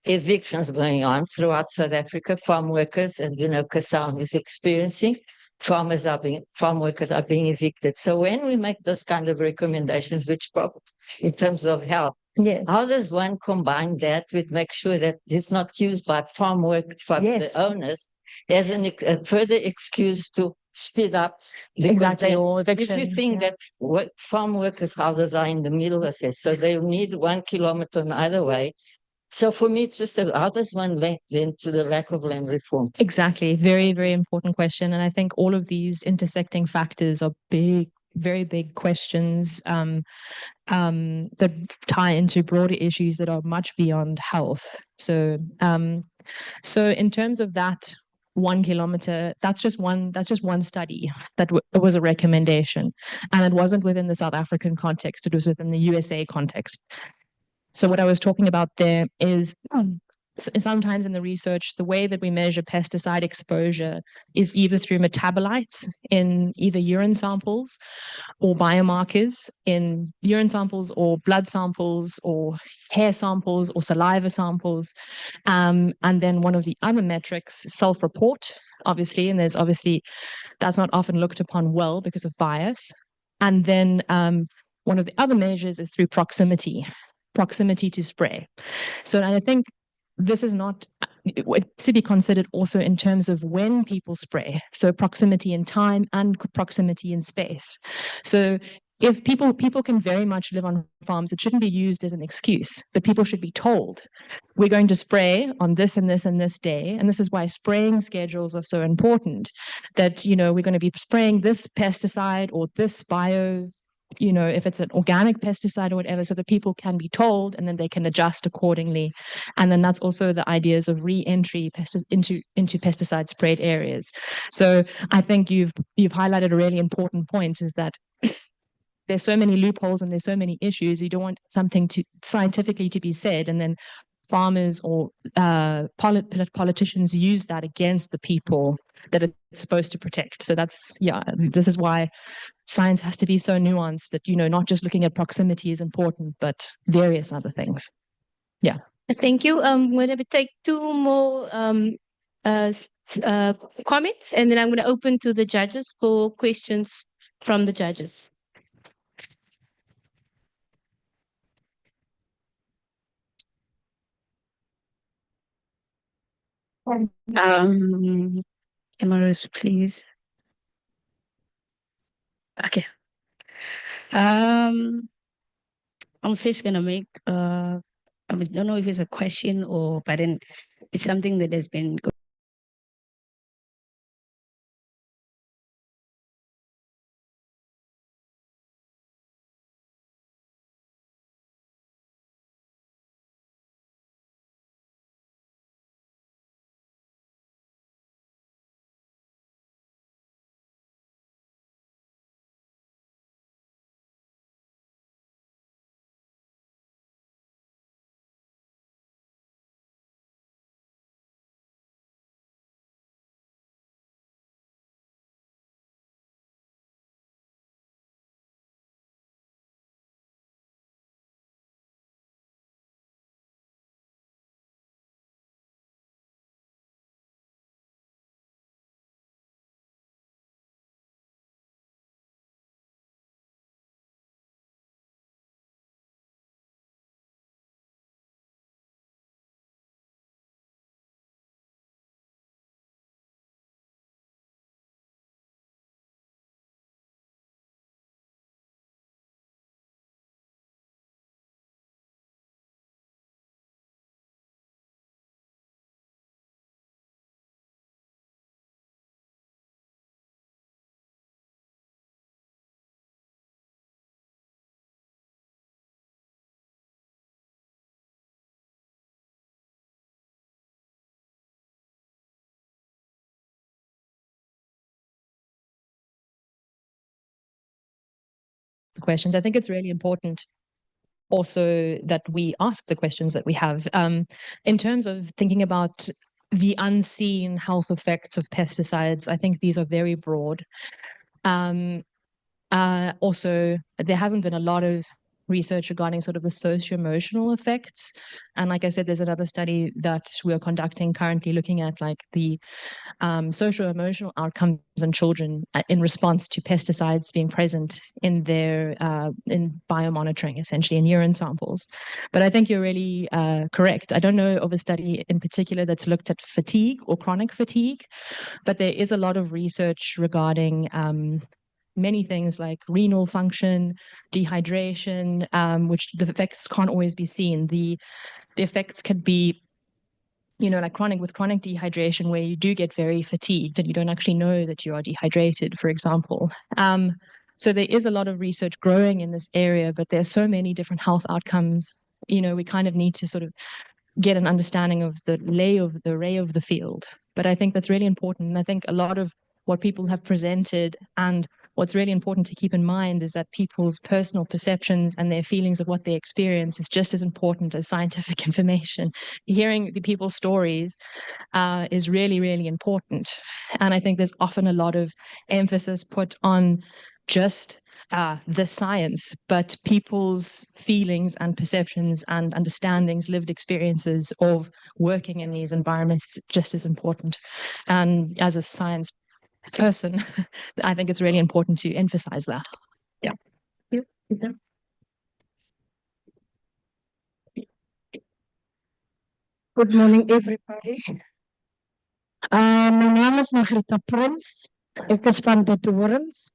[SPEAKER 9] evictions going on throughout South Africa. Farm workers, and Kasam is experiencing, farm workers are being evicted. So when we make those kind of recommendations, in terms of health,
[SPEAKER 4] yes,
[SPEAKER 9] how does one combine that with make sure that it's not used by the owners as a further excuse to speed up?
[SPEAKER 4] Exactly. Or
[SPEAKER 9] If you think that farm workers' houses are in the middle of this, so they need 1 kilometer either way. So for me, it's just how does one link then to the lack of land reform?
[SPEAKER 4] Exactly. Very, very important question. And I think all of these intersecting factors are big, very big questions that tie into broader issues that are much beyond health. So, so in terms of that 1 kilometer, that's just one study that was a recommendation, and it wasn't within the South African context. It was within the USA context. So what I was talking about there is sometimes in the research, the way that we measure pesticide exposure is either through metabolites in either urine samples or biomarkers in urine samples or blood samples or hair samples or saliva samples. And then one of the other metrics, self-report, obviously, and that's not often looked upon well because of bias. And then one of the other measures is through proximity to spray. So I think this is not to be considered also in terms of when people spray. So proximity in time and proximity in space. So if people can very much live on farms, it shouldn't be used as an excuse, but people should be told, we're going to spray on this and this and this day. And this is why spraying schedules are so important, that, we're going to be spraying this pesticide or this bio, if it's an organic pesticide or whatever, so that people can be told and then they can adjust accordingly. And then that's also the ideas of re-entry into pesticide sprayed areas. So I think you've highlighted a really important point, is that there's so many loopholes and there's so many issues. You don't want something scientifically to be said and then farmers or politicians use that against the people that it's supposed to protect. So this is why science has to be so nuanced that, not just looking at proximity is important, but various other things. Yeah.
[SPEAKER 3] Thank you. I'm going to take two more comments, and then I'm going to open to the judges for questions from the judges.
[SPEAKER 10] Cameras, please. Okay. I'm first gonna make I don't know if it's a question but then it's something that has been
[SPEAKER 4] questions. I think it's really important also that we ask the questions that we have in terms of thinking about the unseen health effects of pesticides. I think these are very broad. Also, there hasn't been a lot of research regarding sort of the socio-emotional effects. And like I said, there's another study that we're conducting currently looking at like the socio-emotional outcomes in children in response to pesticides being present in their in biomonitoring, essentially in urine samples. But I think you're really correct. I don't know of a study in particular that's looked at fatigue or chronic fatigue, but there is a lot of research regarding many things like renal function, dehydration, which the effects can't always be seen. The the effects could be, like chronic dehydration, where you do get very fatigued and you don't actually know that you are dehydrated, for example. So there is a lot of research growing in this area, but there's so many different health outcomes. We kind of need to sort of get an understanding of the lay of the field. But I think that's really important. And I think a lot of what people have presented and what's really important to keep in mind is that people's personal perceptions and their feelings of what they experience is just as important as scientific information. Hearing the people's stories is really, really important. And I think there's often a lot of emphasis put on just the science, but people's feelings and perceptions and understandings, lived experiences of working in these environments is just as important. And as a science person, I think it's really important to emphasize that. Yeah.
[SPEAKER 5] Good morning, everybody. My name is Margarita Prins. Ek is van de Dorens.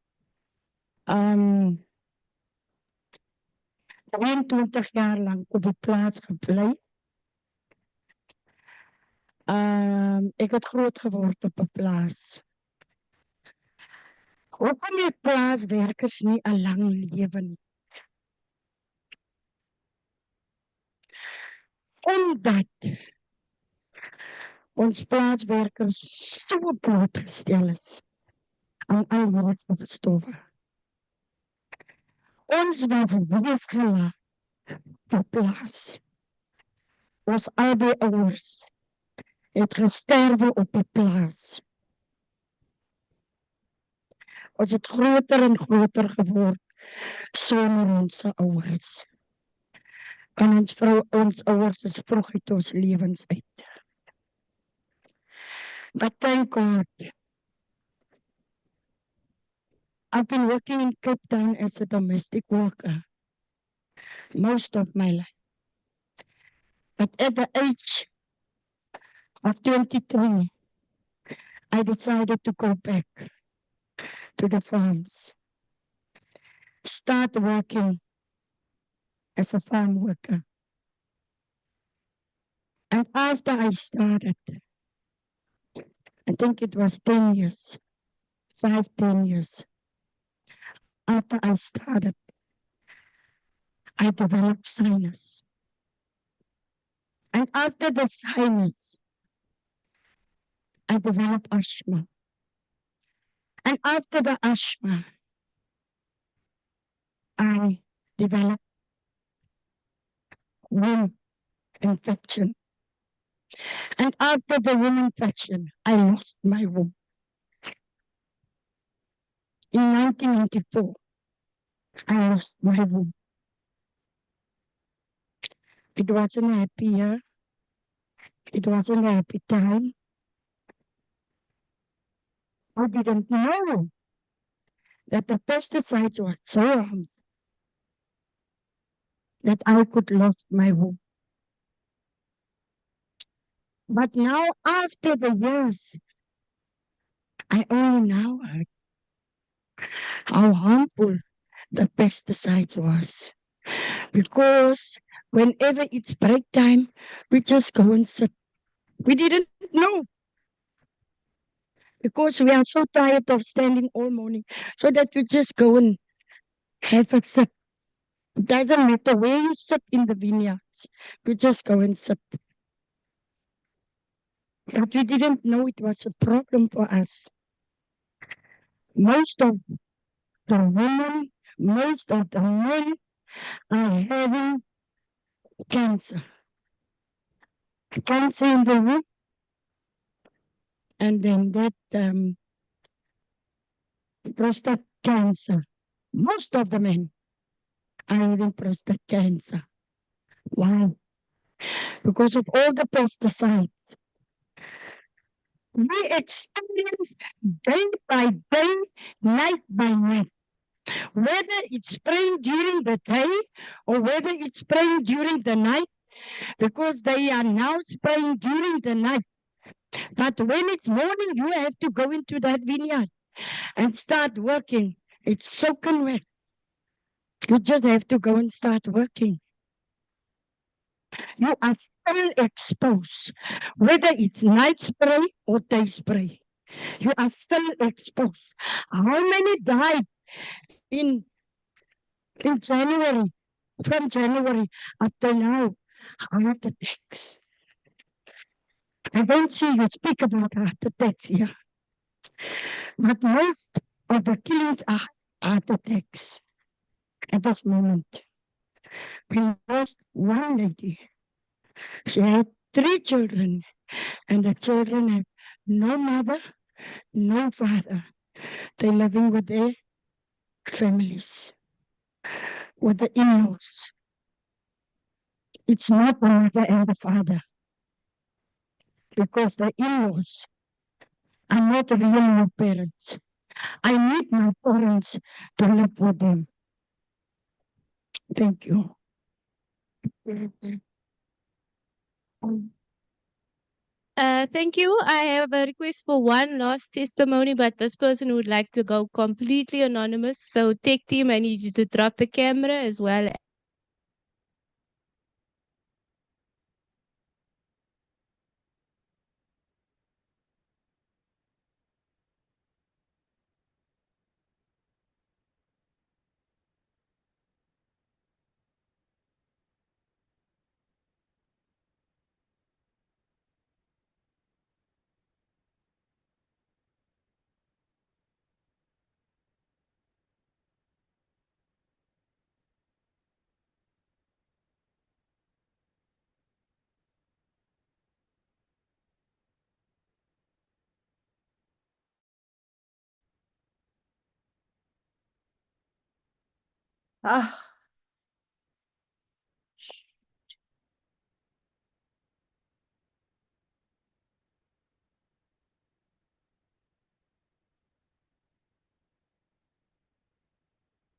[SPEAKER 5] 23 jaar lang op die plaats gebly. Ek het groot geword op 'n plaas. Hoekom die plaaswerkers nie 'n lang lewe nie? Omdat ons plaaswerkers so blootgestel is aan al hierdie gifstowwe. Ons was weesgelaat op plaas. Ons albei ouers het gesterwe op die plaas. Ons het groter en groter geword sonder ons ouers. En ons ouers is vroeg uit ons lewens uit. But thank God, I've been working in Cape Town as a domestic worker most of my life. But at the age of 23, I decided to go back to the farms, start working as a farm worker. And after I started, I think it was 10 years, 10 years. After I started, I developed sinus. And after the sinus, I developed asthma. And after the asthma, I developed wound infection. And after the wound infection, I lost my womb. In 1994, I lost my womb. It wasn't a happy year. It wasn't a happy time. I didn't know that the pesticides were so harmful that I could lose my womb. But now, after the years, I only now heard how harmful the pesticides was. Because whenever it's break time, we just go and sit. We didn't know. Because we are so tired of standing all morning, so that we just go and have a sit. It doesn't matter where you sit in the vineyards, we just go and sit. But we didn't know it was a problem for us. Most of the women, most of the men are having cancer. Cancer in the womb. And then that prostate cancer. Most of the men are having prostate cancer. Why? Because of all the pesticides. We experience day by day, night by night. Whether it's spraying during the day or whether it's spraying during the night, because they are now spraying during the night. But when it's morning, you have to go into that vineyard and start working. It's soaking wet. You just have to go and start working. You are still exposed, whether it's night spray or day spray. You are still exposed. How many died in January, from January up to now? Heart attacks. I don't see you speak about heart attacks here. But most of the killings are heart attacks at this moment. We lost one lady. She had 3 children, and the children have no mother, no father. They're living with their families, with the in-laws. It's not the mother and the father, because the in-laws are not really my parents. I need my parents to live with them. Thank you.
[SPEAKER 3] Thank you. I have a request for one last testimony, but this person would like to go completely anonymous. So, tech team, I need you to drop the camera as well.
[SPEAKER 11] Ah,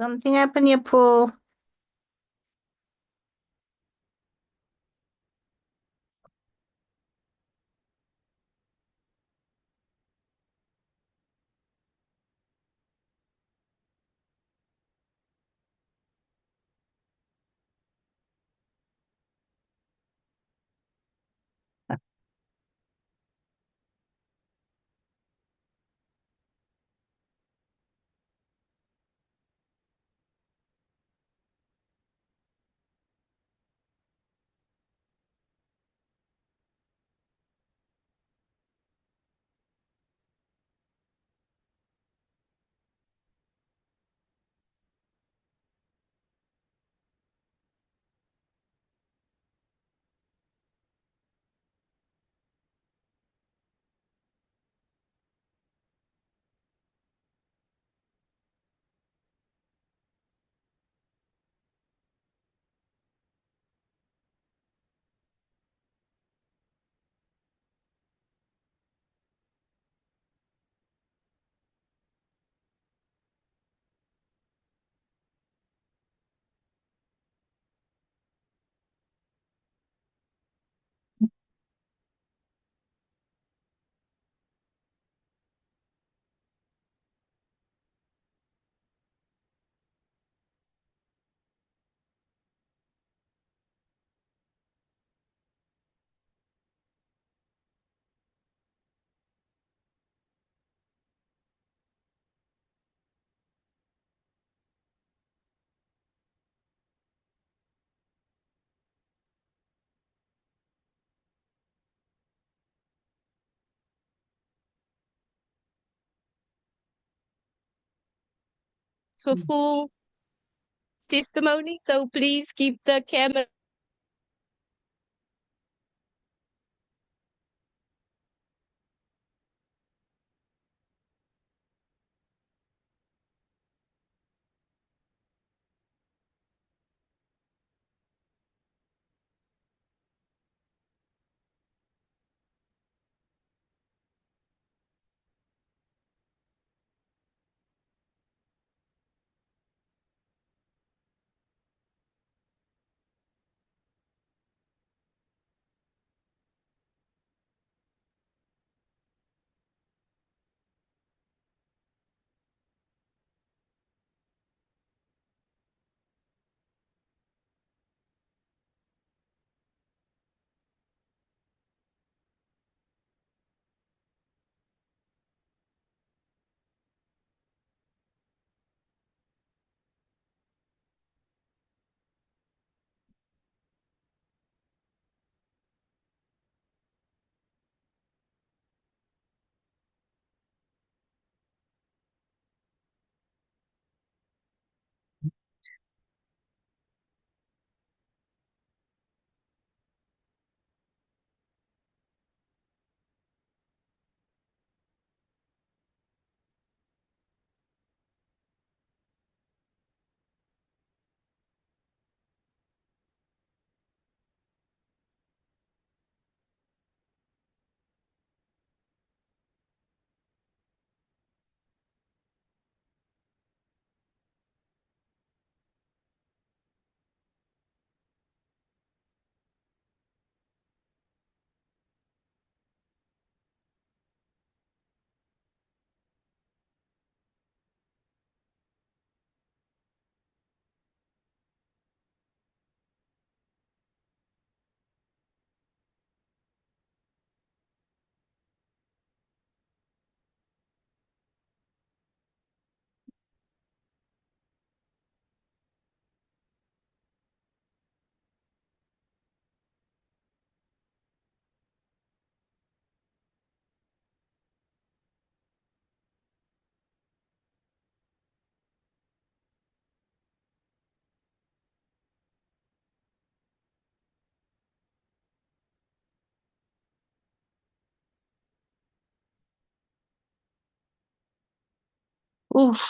[SPEAKER 11] something happened here, Paul.
[SPEAKER 3] For full testimony. So, please keep the camera.
[SPEAKER 11] Oof.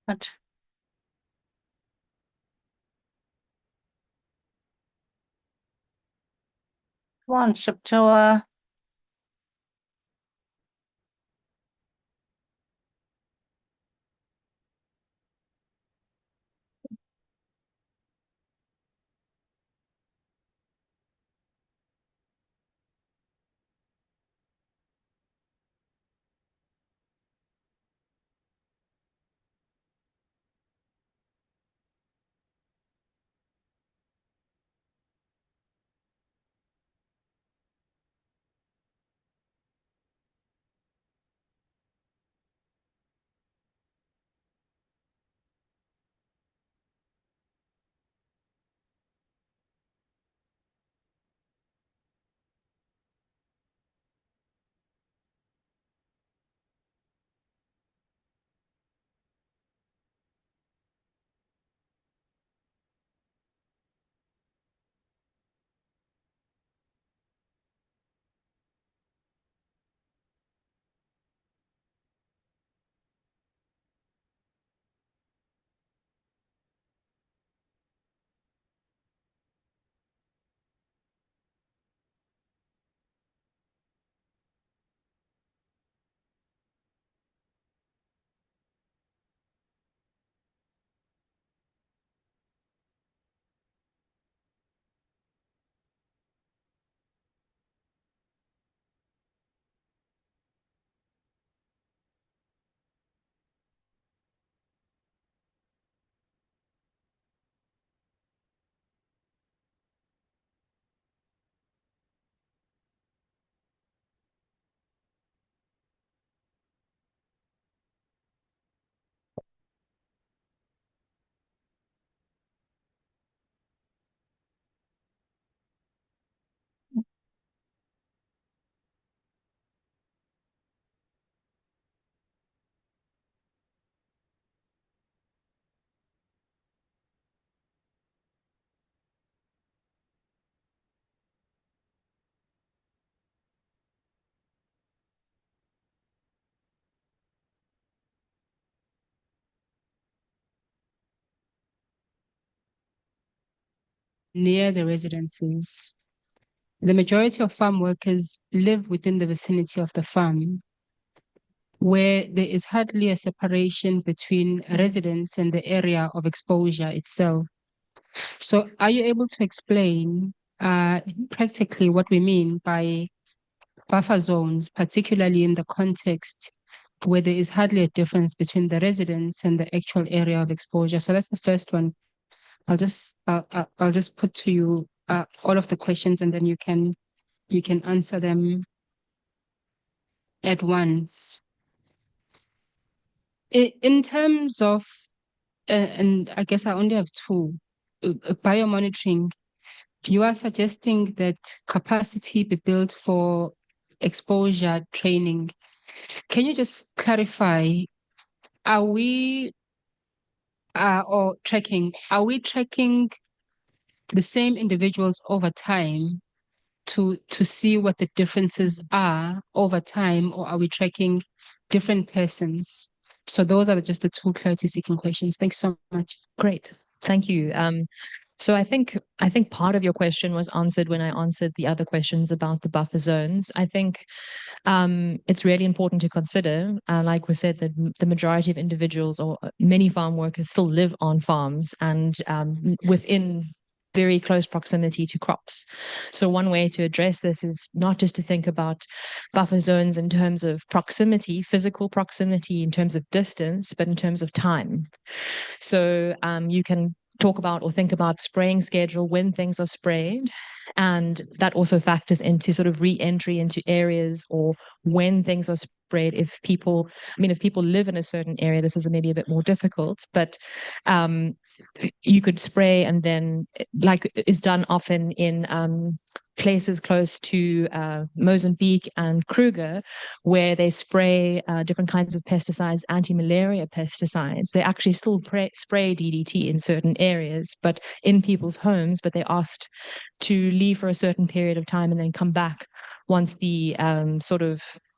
[SPEAKER 11] But come on, Septoa.
[SPEAKER 12] near the residences. The majority of farm workers live within the vicinity of the farm, where there is hardly a separation between residents and the area of exposure itself. So are you able to explain practically what we mean by buffer zones, particularly in the context where there is hardly a difference between the residents and the actual area of exposure? So that's the first one. I'll just put to you all of the questions, and then you can answer them at once. In terms of, and I guess I only have two, biomonitoring, you are suggesting that capacity be built for exposure training. Can you just clarify, are we tracking the same individuals over time to see what the differences are over time, or are we tracking different persons? So those are just the two clarity seeking questions. Thanks so much.
[SPEAKER 4] Great. Thank you. So I think part of your question was answered when I answered the other questions about the buffer zones. I think it's really important to consider, like we said, that the majority of individuals or many farm workers still live on farms and within very close proximity to crops. So one way to address this is not just to think about buffer zones in terms of proximity, physical proximity, in terms of distance, but in terms of time. So you can talk about or think about spraying schedule when things are sprayed, and that also factors into sort of re-entry into areas or when things are sprayed. If people live in a certain area, this is maybe a bit more difficult, but you could spray and then, like is done often in places close to Mozambique and Kruger, where they spray different kinds of pesticides, anti-malaria pesticides. They actually still spray DDT in certain areas, but in people's homes, but they're asked to leave for a certain period of time and then come back once the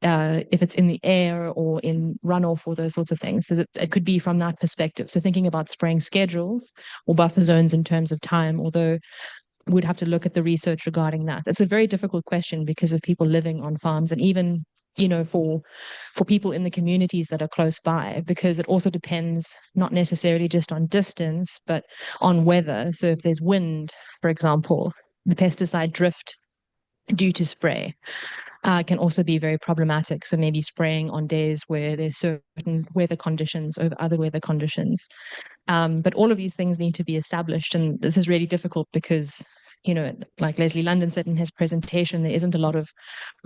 [SPEAKER 4] if it's in the air or in runoff or those sorts of things. So that it could be from that perspective. So thinking about spraying schedules or buffer zones in terms of time, although we'd have to look at the research regarding that. It's a very difficult question because of people living on farms, and even, for people in the communities that are close by, because it also depends not necessarily just on distance, but on weather. So if there's wind, for example, the pesticide drift due to spray can also be very problematic. So maybe spraying on days where there's certain weather conditions over other weather conditions. But all of these things need to be established. And this is really difficult because, like Leslie London said in his presentation, there isn't a lot of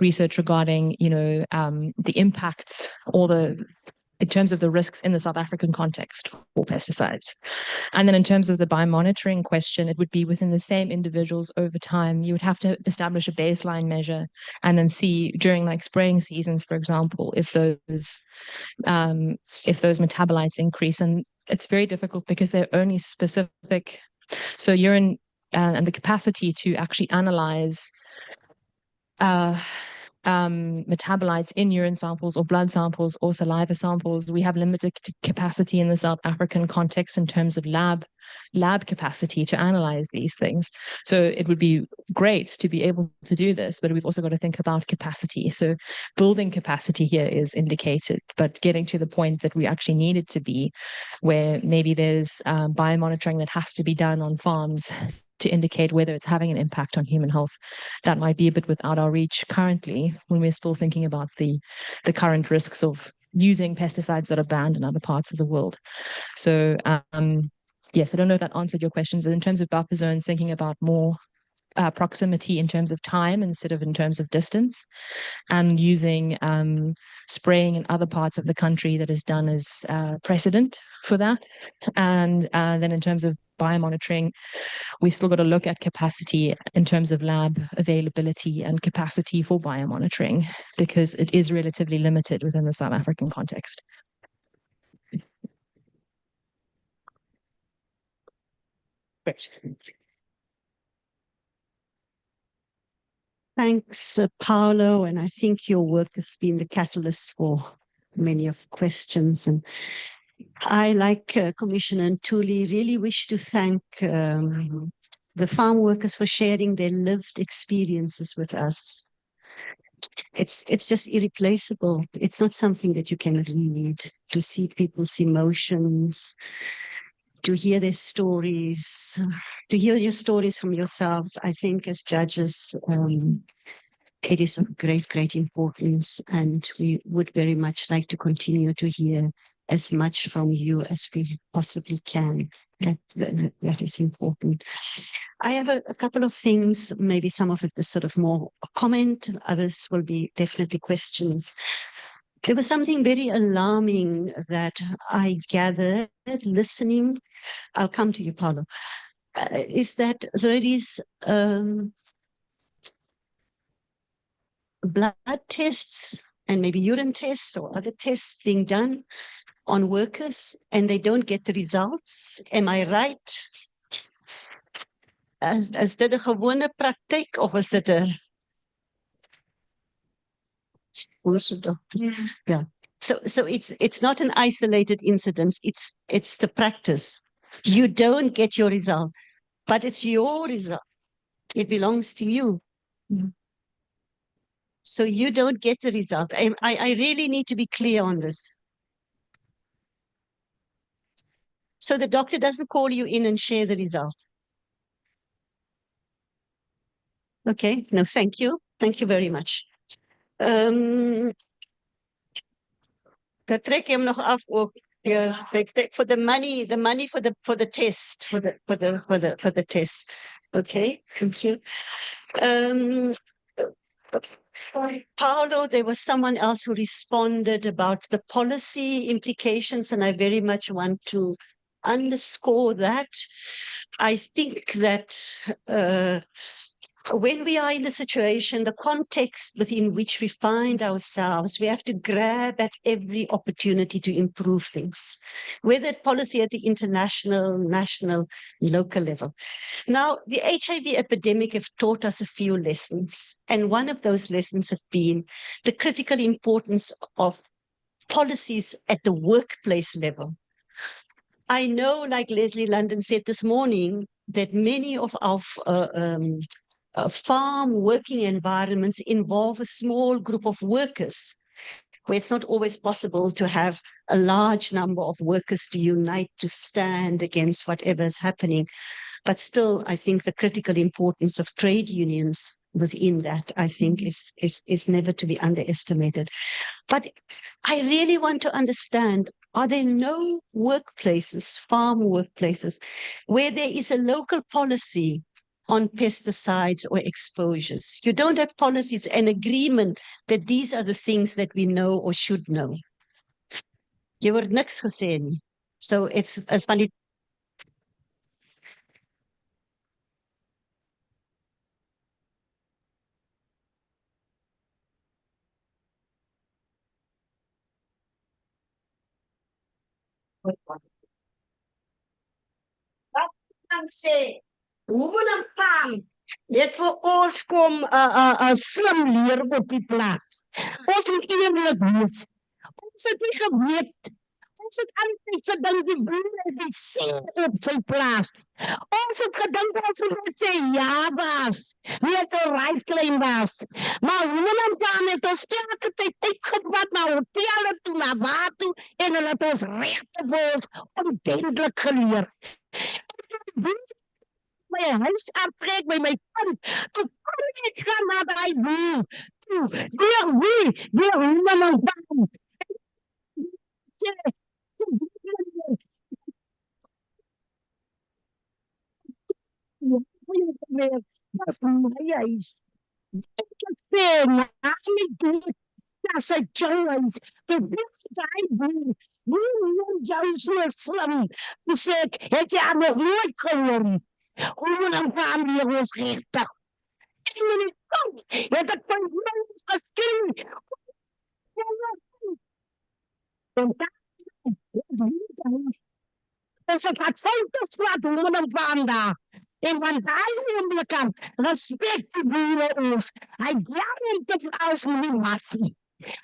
[SPEAKER 4] research regarding, the impacts or in terms of the risks in the South African context for pesticides. And then in terms of the biomonitoring question, it would be within the same individuals over time. You would have to establish a baseline measure and then see during like spraying seasons, for example, if those metabolites increase. And it's very difficult because they're only specific. So urine and the capacity to actually analyze metabolites in urine samples or blood samples or saliva samples, we have limited capacity in the South African context in terms of lab capacity to analyze these things. So it would be great to be able to do this, but we've also got to think about capacity. So building capacity here is indicated, but getting to the point that we actually need it to be, where maybe there's biomonitoring that has to be done on farms to indicate whether it's having an impact on human health. That might be a bit without our reach currently, when we're still thinking about the current risks of using pesticides that are banned in other parts of the world. So yes, I don't know if that answered your questions. In terms of buffer zones, thinking about more proximity in terms of time instead of in terms of distance, and using spraying in other parts of the country that is done as precedent for that. And then in terms of biomonitoring, we've still got to look at capacity in terms of lab availability and capacity for biomonitoring, because it is relatively limited within the South African context.
[SPEAKER 13] Thanks, Paolo. And I think your work has been the catalyst for many of the questions. And I, like Commissioner Ntuli, really wish to thank the farm workers for sharing their lived experiences with us. It's just irreplaceable. It's not something that you can read. To see people's emotions, to hear their stories, to hear your stories from yourselves. I think as judges, it is of great, great importance, and we would very much like to continue to hear as much from you as we possibly can. That is important. I have a couple of things, maybe some of it is sort of more a comment, others will be definitely questions. There was something very alarming that I gathered listening. I'll come to you, Paolo. Is that there is blood tests and maybe urine tests or other tests being done on workers and they don't get the results. Am I right? Is dit 'n gewone praktyk of is dit 'n yeah. So it's not an isolated incident, it's the practice. You don't get your result, but it's your result. It belongs to you. So you don't get the result. I really need to be clear on this. So the doctor doesn't call you in and share the result. Okay, no, thank you. Thank you very much. Dat trek je hem nog af ook. Yeah, for the money for the test, for the test. Okay, thank you. Paolo, there was someone else who responded about the policy implications, and I very much want to underscore that. I think that when we are in the situation, the context within which we find ourselves, we have to grab at every opportunity to improve things, whether it's policy at the international, national, local level. Now, the HIV epidemic have taught us a few lessons, and one of those lessons have been the critical importance of policies at the workplace level. I know, like Leslie London said this morning, that many of our farm working environments involve a small group of workers, where it's not always possible to have a large number of workers to unite to stand against whatever is happening. But still, I think the critical importance of trade unions within that, I think, is never to be underestimated. But I really want to understand, are there no workplaces, farm workplaces, where there is a local policy on pesticides or exposures? You don't have policies and agreement that these are the things that we know or should know. Jy word niks gesê nie. So it's as van die wat kan sê, hoe moet 'n farm net vir ons kom slim leer op die plaas? Ons moet eerlik wees. Ons het nie geweet. Ons het altyd gedink die boer het die sê op sy plaas. Ons het gedink ons moet sê ja was. Nie so right klein was. Maar hoe dan kan het ons telke tyd uitgevat na hotelle toe, na waar toe, en hulle het ons regte woord onduidelik geleer. My huis aftrek by my kind. Toe kon ek gaan na die boer. Toe, deur wie? Deur hoe man dan? Dat my huis. Ek het sê, nie dit. That's a choice. The best I do. Hoe jou so slim. Toe sê ek, het jy aan nog nooit gehoor nie? Hoe dan gaan hier ons regte? En in die kant, het ek van mens geskreeuw. En dus het gaat foto's laten worden van daar. En van daar ogenblik aan, respect die boeren ons. Hij blijft het als een massie.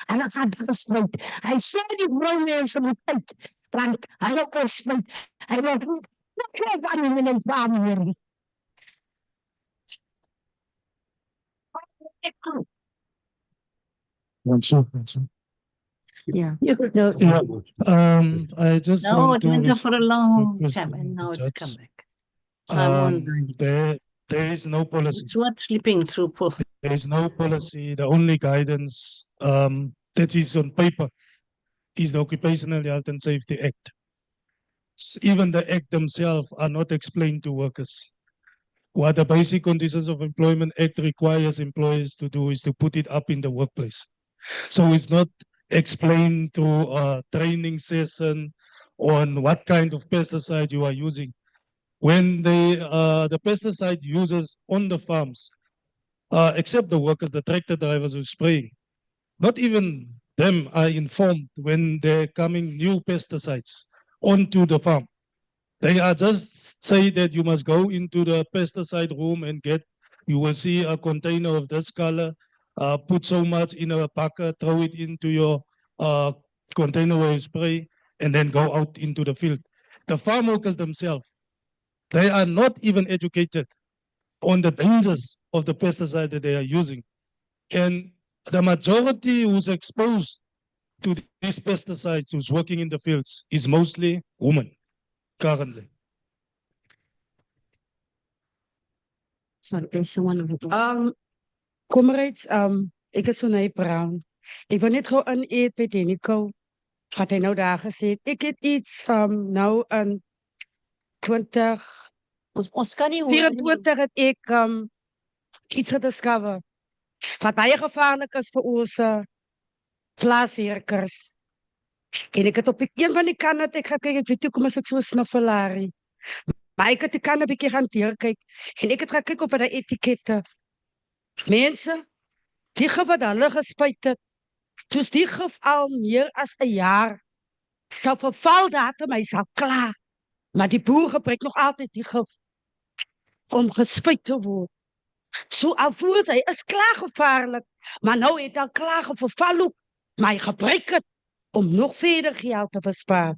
[SPEAKER 13] En dan gaat het gesprek. Hij zei die mensen moet uit. Want hij heeft gesprek. Hij wil niet van in een familie. Yeah.
[SPEAKER 5] No,
[SPEAKER 14] Yeah. I just
[SPEAKER 11] No,
[SPEAKER 14] want
[SPEAKER 11] it went
[SPEAKER 14] to
[SPEAKER 11] on for a long time and now it's come back. So I'm wondering,
[SPEAKER 14] there is no policy.
[SPEAKER 11] it's worth sleeping through.
[SPEAKER 14] There is no policy. The only guidance that is on paper is the Occupational Health and Safety Act. Even the Act themselves are not explained to workers. What the Basic Conditions of Employment Act requires employers to do is to put it up in the workplace. So it's not explained through a training session on what kind of pesticide you are using. When the pesticide users on the farms, except the workers, the tractor drivers who are spraying, not even them are informed when they're coming new pesticides onto the farm. They are just say that you must go into the pesticide room and you will see a container of this color, put so much in a bucket, throw it into your container where you spray, and then go out into the field. The farm workers themselves, they are not even educated on the dangers of the pesticide that they are using. And the majority who's exposed to these pesticides, who's working in the fields, is mostly women currently.
[SPEAKER 13] Sorry, there's someone over there.
[SPEAKER 5] comrades, ek is Sonay Brown. Ek wil net gou in eet by Denico. Wat hy nou daar gesê het. Ek het iets nou in 20
[SPEAKER 13] Ons kan nie hoor
[SPEAKER 5] 24 het ek iets gediscover wat baie gevaarlik is vir ons plaaswerkers. En ek het op een van die kanne ek gaan kyk, ek weet hoe kom as ek so snuffelarie. Maar ek het die kanne bietjie gaan deurkyk en ek het gaan kyk op die etikette. Mense, die gif wat hulle gespuit het, toes die gif al meer as 'n jaar, sal vervaldatum hy sal klaar. Maar die boer gebruik nog altyd die gif om gespuit te word. So alvoorens hy is klaar gevaarlik, maar nou het hy klaar verval ook, maar hy gebruik het om nog verder geld te bespaar.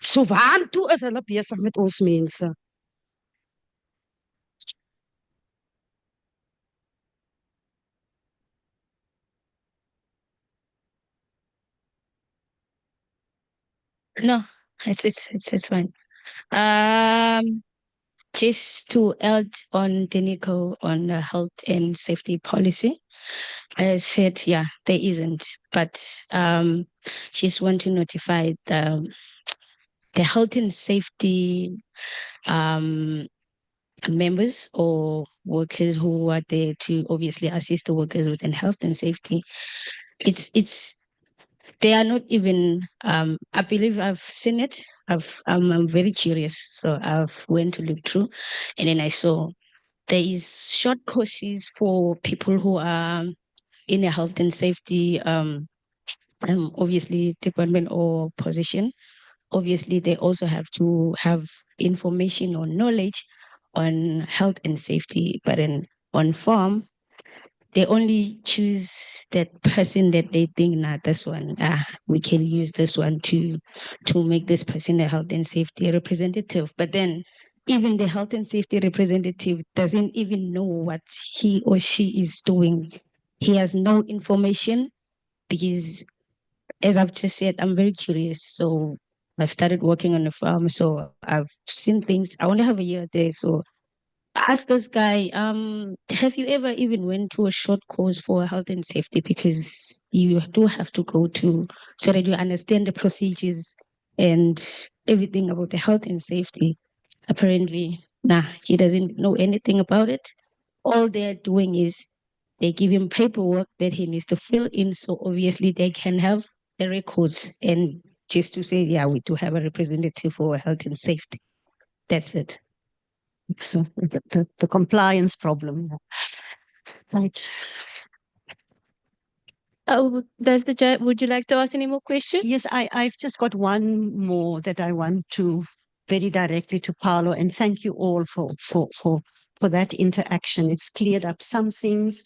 [SPEAKER 5] So waartoe is hulle besig met ons mense?
[SPEAKER 10] No, it's fine. Just to add on Denico on the health and safety policy, I said, yeah, there isn't, but just want to notify the health and safety members or workers who are there to obviously assist the workers within health and safety. They are not even, I believe I've seen it. I'm very curious. So I've went to look through and then I saw there is short courses for people who are in a health and safety, obviously department or position. Obviously, they also have to have information or knowledge on health and safety, but on farm, they only choose that person that they think, nah, this one, we can use this one to make this person a health and safety representative. But then even the health and safety representative doesn't even know what he or she is doing. He has no information because, as I've just said, I'm very curious. So I've started working on the farm. So I've seen things. I only have a year there. So ask this guy, have you ever even went to a short course for health and safety? Because you do have to go to, so that you understand the procedures and everything about the health and safety. Apparently, nah, he doesn't know anything about it. All they're doing is they give him paperwork that he needs to fill in. So obviously they can have the records and just to say, yeah, we do have a representative for health and safety. That's it.
[SPEAKER 13] So the compliance problem. Right.
[SPEAKER 3] Oh, would you like to ask any more questions?
[SPEAKER 13] Yes, I've just got one more that I want to very directly to Paolo, and thank you all for that interaction. It's cleared up some things.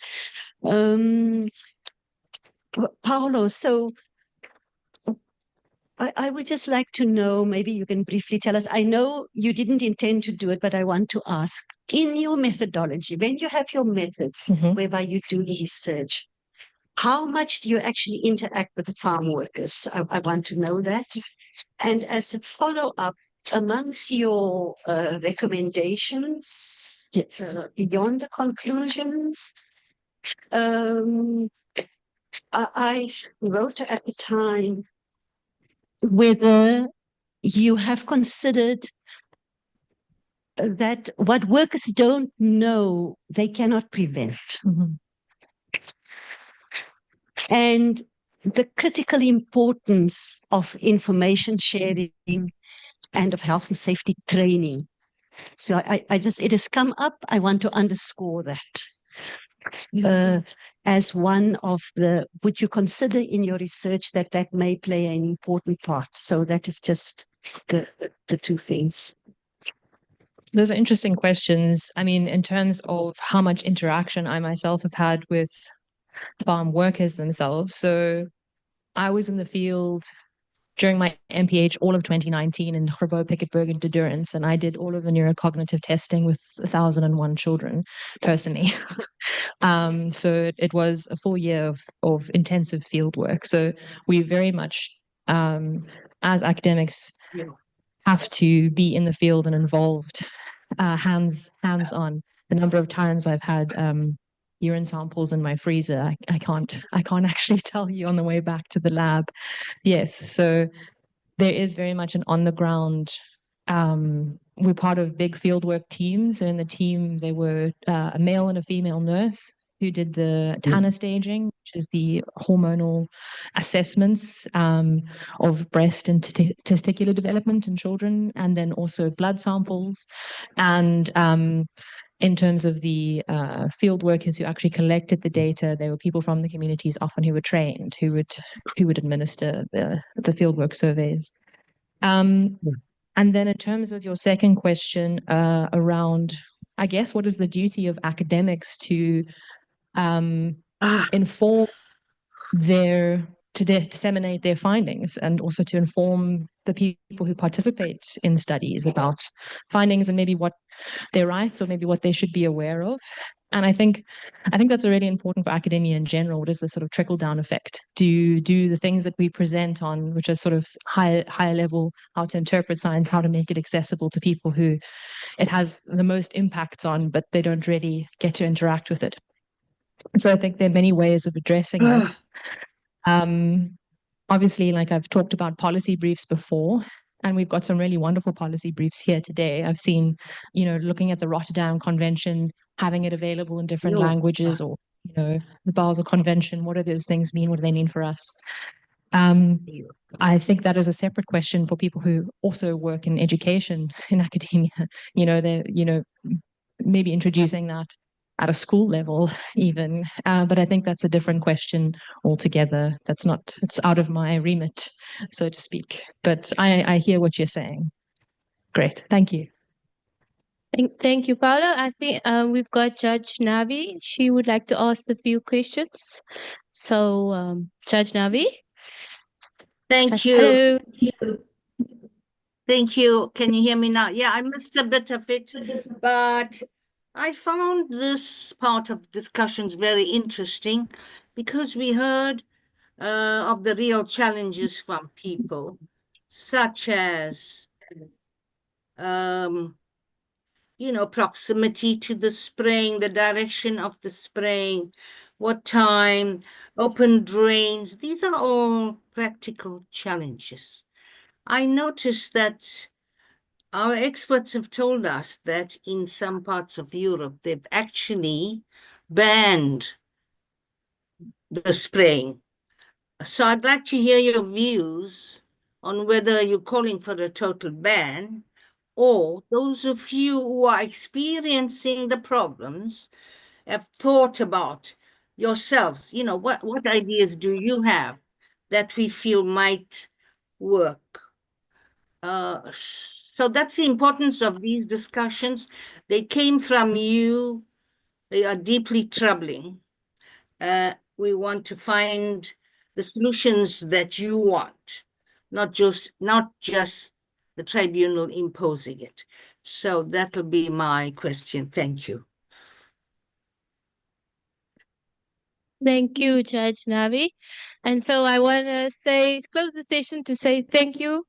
[SPEAKER 13] Paolo, so I would just like to know, maybe you can briefly tell us. I know you didn't intend to do it, but I want to ask, in your methodology, when you have your methods whereby you do research, how much do you actually interact with the farm workers? I want to know that. And as a follow-up, amongst your recommendations, beyond the conclusions, I wrote at the time whether you have considered that what workers don't know, they cannot prevent. And the critical importance of information sharing and of health and safety training. So it has come up. I want to underscore that. As one of would you consider in your research that may play an important part? So that is just the two things.
[SPEAKER 4] Those are interesting questions. I mean, in terms of how much interaction I myself have had with farm workers themselves. So I was in the field during my MPH all of 2019 in Grabo, Piketberg, and Durance, and I did all of the neurocognitive testing with 1,001 children personally. So it was a full year of intensive field work. So we very much, as academics, have to be in the field and involved, hands-on. The number of times I've had urine samples in my freezer, I can't actually tell you on the way back to the lab. Yes, so there is very much an on the ground. We're part of big fieldwork teams. So in the team, there were a male and a female nurse who did the TANA staging, which is the hormonal assessments of breast and testicular development in children, and then also blood samples. And in terms of the field workers who actually collected the data, there were people from the communities often who were trained, who would administer the fieldwork surveys. And then in terms of your second question around, I guess, what is the duty of academics to inform to disseminate their findings, and also to inform the people who participate in studies about findings and maybe what their rights or maybe what they should be aware of. And I think that's really important for academia in general. What is the sort of trickle down effect? Do the things that we present on, which are sort of higher level, how to interpret science, how to make it accessible to people who it has the most impacts on, but they don't really get to interact with it. So I think there are many ways of addressing this. Obviously, like I've talked about policy briefs before, and we've got some really wonderful policy briefs here today. I've seen, looking at the Rotterdam Convention, having it available in different languages, or, the Basel Convention, what do those things mean? What do they mean for us? I think that is a separate question for people who also work in education, in academia. Maybe introducing that at a school level even, but I think that's a different question altogether. It's out of my remit, so to speak, but I hear what you're saying. Great, thank you.
[SPEAKER 3] Thank you, Paola. I think we've got Judge Navi. She would like to ask a few questions. So, Judge Navi.
[SPEAKER 15] Thank you.
[SPEAKER 3] Hello.
[SPEAKER 15] Thank you. Can you hear me now? Yeah, I missed a bit of it, but I found this part of discussions very interesting because we heard of the real challenges from people, such as, proximity to the spraying, the direction of the spraying, what time, open drains. These are all practical challenges. I noticed that our experts have told us that in some parts of Europe, they've actually banned the spraying. So I'd like to hear your views on whether you're calling for a total ban, or those of you who are experiencing the problems have thought about yourselves, what ideas do you have that we feel might work? So that's the importance of these discussions. They came from you. They are deeply troubling. We want to find the solutions that you want. not just the tribunal imposing it. So that'll be my question. Thank you.
[SPEAKER 3] Thank you, Judge Navi. And so I want to close the session to say thank you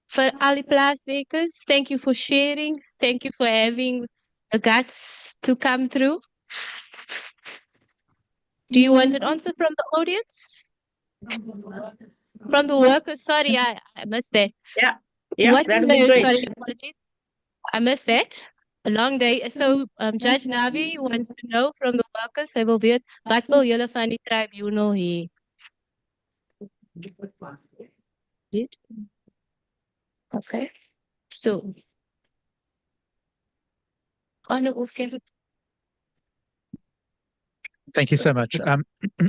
[SPEAKER 3] for Ali Plasmakers. Thank you for sharing. Thank you for having the guts to come through. Do you want an answer from the audience? From the workers? Sorry, I missed that.
[SPEAKER 15] Yeah,
[SPEAKER 3] What
[SPEAKER 15] that'd be great.
[SPEAKER 3] Sorry, apologies. I missed that. A long day. So Judge Navi wants to know from the workers, sy wil weet, wat wil julle van die tribunal hê? Okay. So,
[SPEAKER 16] Thank you so much.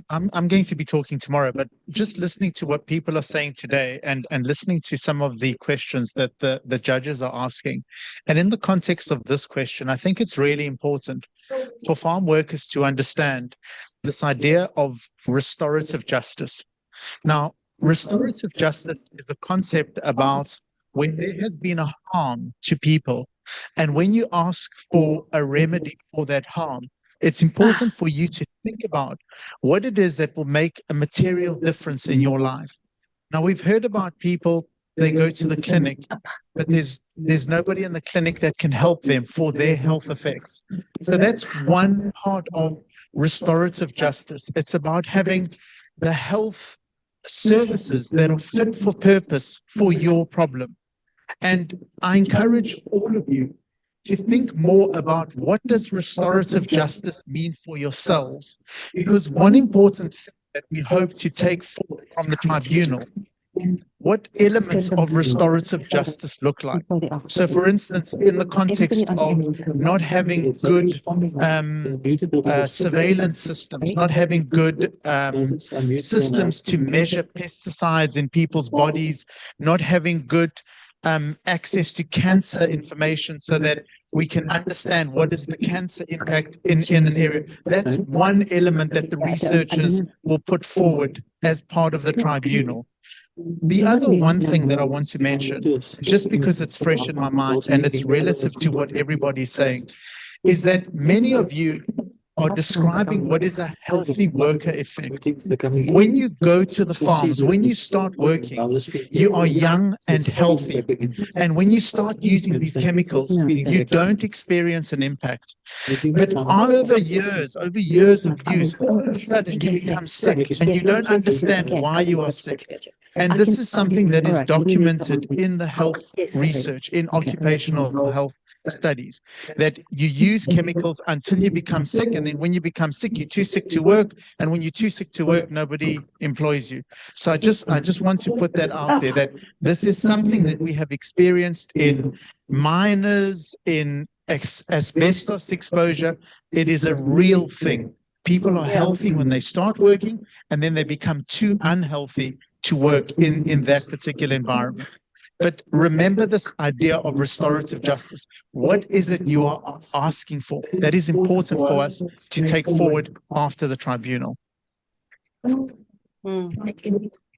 [SPEAKER 16] I'm going to be talking tomorrow, but just listening to what people are saying today and listening to some of the questions that the judges are asking. And in the context of this question, I think it's really important for farm workers to understand this idea of restorative justice. Now, restorative justice is a concept about when there has been a harm to people, and when you ask for a remedy for that harm, it's important for you to think about what it is that will make a material difference in your life. Now, we've heard about people, they go to the clinic, but there's nobody in the clinic that can help them for their health effects. So that's one part of restorative justice. It's about having the health services that are fit for purpose for your problem. And I encourage all of you to think more about what does restorative justice mean for yourselves. Because one important thing that we hope to take forward from the tribunal is what elements of restorative justice look like. So for instance, in the context of not having good surveillance systems, not having good systems to measure pesticides in people's bodies, not having good access to cancer information so that we can understand what is the cancer impact in an area. That's one element that the researchers will put forward as part of the tribunal. The other one thing that I want to mention, just because it's fresh in my mind and it's relative to what everybody's saying, is that many of you are describing what is a healthy worker effect. When you go to the farms, when you start working, you are young and healthy. And when you start using these chemicals, you don't experience an impact. But over years of use, all of a sudden you become sick and you don't understand why you are sick. And this is something that is documented in the health research, in occupational health studies, that you use chemicals until you become sick, and then when you become sick, you're too sick to work, and when you're too sick to work, nobody employs you. So I just want to put that out there, that this is something that we have experienced in miners, in asbestos exposure. It is a real thing. People are healthy when they start working, and then they become too unhealthy to work in that particular environment. But remember this idea of restorative justice. What is it you are asking for? That is important for us to take forward after the tribunal.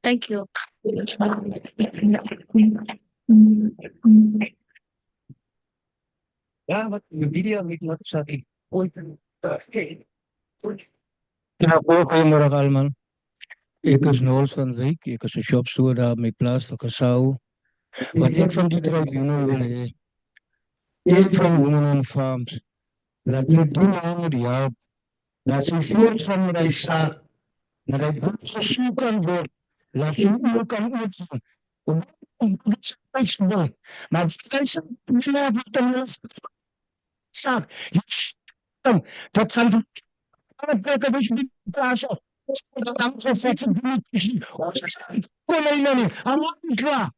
[SPEAKER 3] Thank you.
[SPEAKER 17] Ja, wat die video met wat sê ek ooit Ja, goeiemôre almal. Ek is Noel van Wyk, ek is 'n shopsteward daar op my plaas vir Kasau. Wat ek van die tribunal wil hê, een van women on farms, dat jy doen aan met jou, dat jy voort van die saak, dat hy gesoek kan word, dat jy ook kan uitvoer. Maar het is saak, dat van die plekken dus niet plaatsen. Dat dan zo vet van die kom je niet, allemaal niet klaar.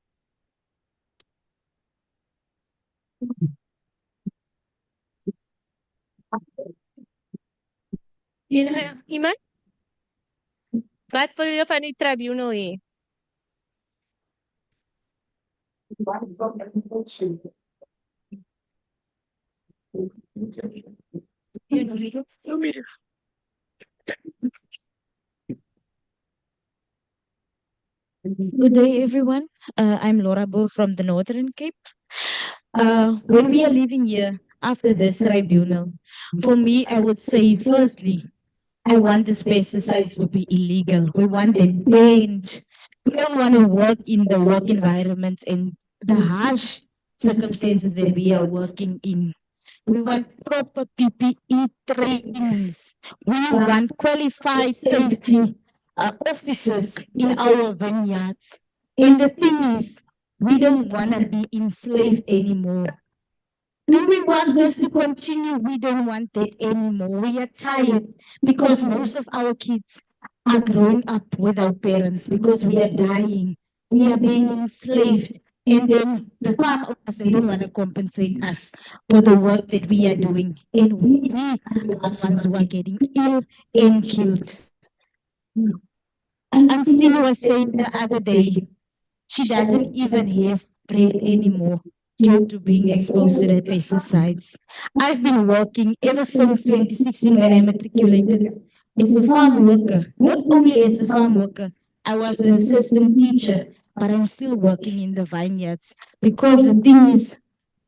[SPEAKER 3] Iemand? Wat wil je van die tribunal hê?
[SPEAKER 18] Good day, everyone. I'm Laura Bull from the Northern Cape. When we are living here after this tribunal, for me, I would say, firstly, I want the pesticides to be illegal. We want them banned. We don't want to work in the work environments and the harsh circumstances that we are working in. We want proper PPE trainings. We want qualified safety officers in our vineyards. And the thing is, we don't want to be enslaved anymore. Do we want this to continue? We don't want it anymore. We are tired because most of our kids are growing up without parents because we are dying. We are being enslaved. And then the farm owners, they don't want to compensate us for the work that we are doing. And we are the ones who are getting ill and killed. And Steve was saying the other day, she doesn't even have bread anymore due to being exposed to the pesticides. I've been working ever since 2016 when I matriculated as a farm worker. Not only as a farm worker, I was an assistant teacher, but I'm still working in the vineyards because the thing is,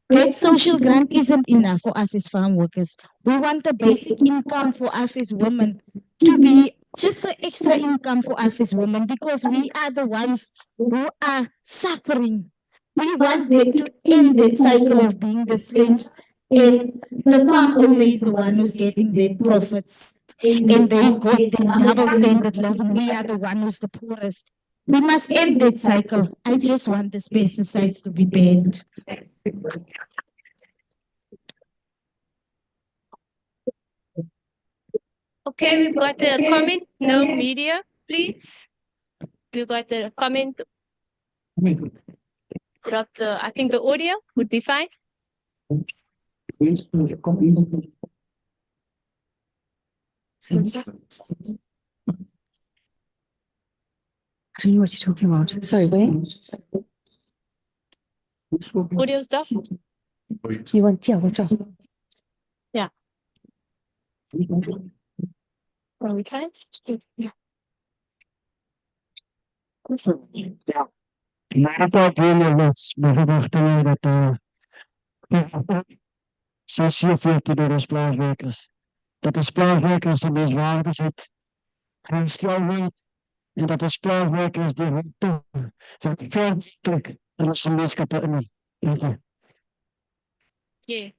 [SPEAKER 18] that social grant isn't enough for us as farm workers. We want a basic income for us as women to be just an extra income for us as women because we are the ones who are suffering. We want them to end that cycle of being the slaves, and the farm owner is the one who's getting their profits, and they got their double standard living. We are the one who's the poorest. We must end that cycle. I just want the pesticides to be banned.
[SPEAKER 3] Okay, we've got a comment. No media, please. We've got a comment. Drop the, I think the audio would be fine.
[SPEAKER 13] I don't know what you're talking about. Sorry, where?
[SPEAKER 3] Audio's off.
[SPEAKER 13] You want, yeah, what's off?
[SPEAKER 3] Yeah. Are we fine? Yeah.
[SPEAKER 17] Nadat helemaal mijn verwachtingen dat 46 door ons plaaswerkers. Dat ons plaaswerkers de menswaardigheid hersteld wordt en dat ons plaaswerkers die rechten verantwoordelijk in ons gemeenschap in. Dank je.
[SPEAKER 3] Yeah.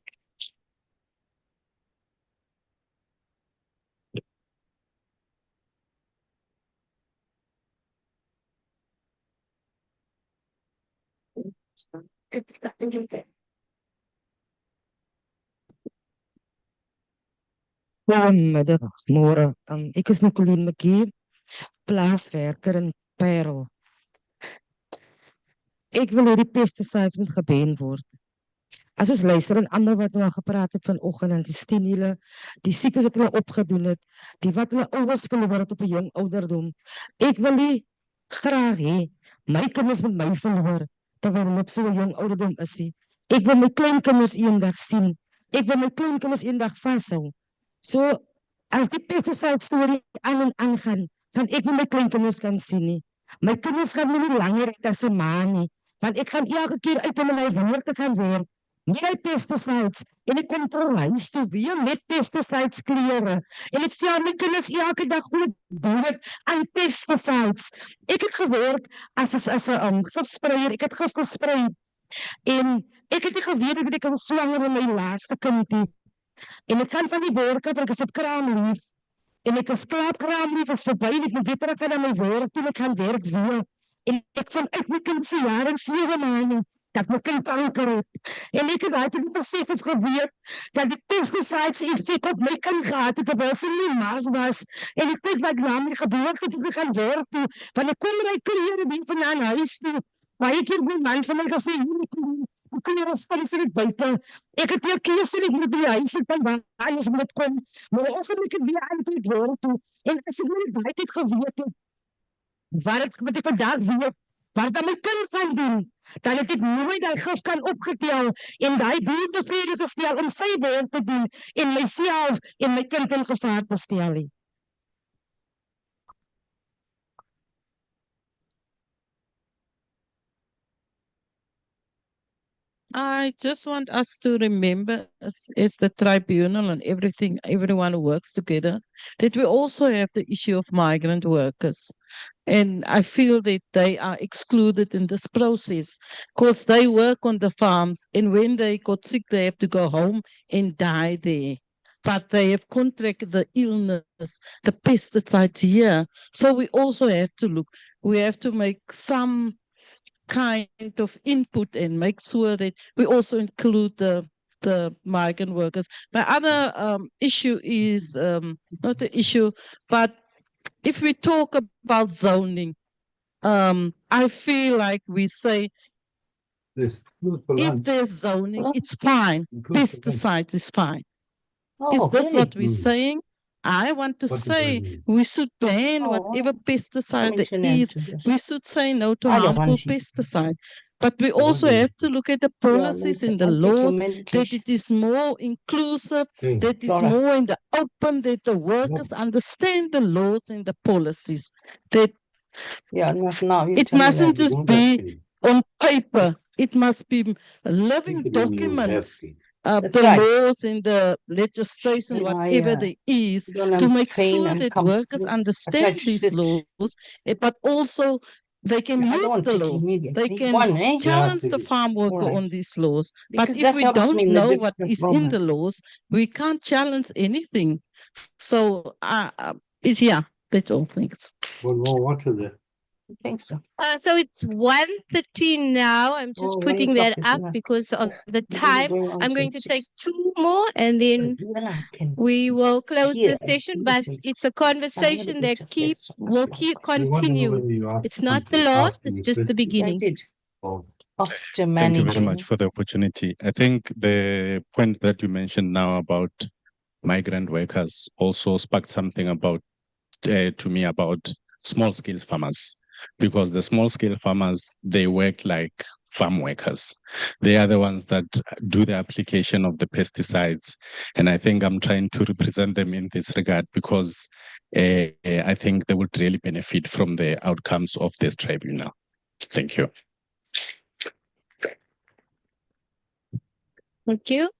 [SPEAKER 19] Goedemiddag, môre. Ek is Nicoline McGee, plaaswerker in Parel. Ek wil hê die pesticides moet geban word. As ons luister en ander wat nou gepraat het vanoggend en die stienhulle, die siektes wat hulle opgedoen het, die wat hulle ouers verloor het op 'n jong ouderdom. Ek wil nie graag hê my kinders moet my verloor terwyl hulle op so 'n jong ouderdom is nie. Ek wil my kleinkinders eendag sien. Ek wil my kleinkinders eendag vashou. So as die pesticide storie aan en aangaan, gaan ek nie my kleinkinders kan sien nie. My kinders gaan nie langer uit as 'n ma nie, want ek gaan elke keer uit om in my wingerd te gaan werk. Nie pesticides en ek kom terug huis toe weer met pesticides klere. En ek sê aan my kinders elke dag hoe dood aan pesticides. Ek het gewerk as 'n gifsprayer, ek het gif gesprei. En ek het nie geweet dat ek was swanger met my laaste kind nie. En ek gaan van die werk af, ek is op kraamlief. En ek is klaar kraamlief, ek is verby, en ek moet weet dat ek gaan aan my werk toe, ek gaan werk weer. En ek vanuit my kind se jaar en 7 maande, dat my kind kanker het. En ek het uit die besef is geweet, dat die pesticides effek op my kind gehad het, terwyl sy nie maas was. En ek weet wat namelijk gebeurd het, ek gaan werk toe, want ek kom my kleren weer vandaan huis toe. Maar ek het my man van my gesê, ek kan hier afstel in buiten. Ek het hier keus en ek moet by die huis sit van waar alles moet kom. Maar of ek het weer uit het werk toe. En as ek nie buiten het geweet het, wat ek vandaag weet, wat dan my kind gaan doen, dan het ek nooit die gif kan opgetel en die doel tevrede gestel om sy werk te doen en myself en my kind in gevaar te stel.
[SPEAKER 6] I just want us to remember, as the tribunal and everything, everyone who works together, that we also have the issue of migrant workers. And I feel that they are excluded in this process because they work on the farms, and when they got sick, they have to go home and die there. But they have contracted the illness, the pesticides here. So we also have to look, we have to make some kind of input and make sure that we also include the migrant workers. My other issue is not the issue, but if we talk about zoning, I feel like we say if there's zoning, it's fine. Pesticides is fine. Is this what we're saying? I want to say we should ban whatever pesticide there is. We should say no to harmful pesticides. But we also have to look at the policies in the laws, that it is more inclusive, that it's more in the open, that the workers understand the laws and the policies. That it mustn't just be on paper. It must be living documents. The laws and the legislation, whatever there is, to make sure that workers understand these laws, but also they can use the law. They can challenge the farm worker on these laws. But if we don't know what is in the laws, we can't challenge anything. So, that's all. Thanks.
[SPEAKER 15] What is it? I think so.
[SPEAKER 3] So it's 1:30 now. I'm just putting that up because of the time. I'm going to take 2 more and then we will close the session. But it's a conversation that will continue. It's not the last, it's just the beginning.
[SPEAKER 20] Thank you very much for the opportunity. I think the point that you mentioned now about migrant workers also sparked something about to me about small scale farmers, because the small scale farmers, they work like farm workers. They are the ones that do the application of the pesticides. And I think I'm trying to represent them in this regard because I think they would really benefit from the outcomes of this tribunal. Thank you.
[SPEAKER 3] Thank you.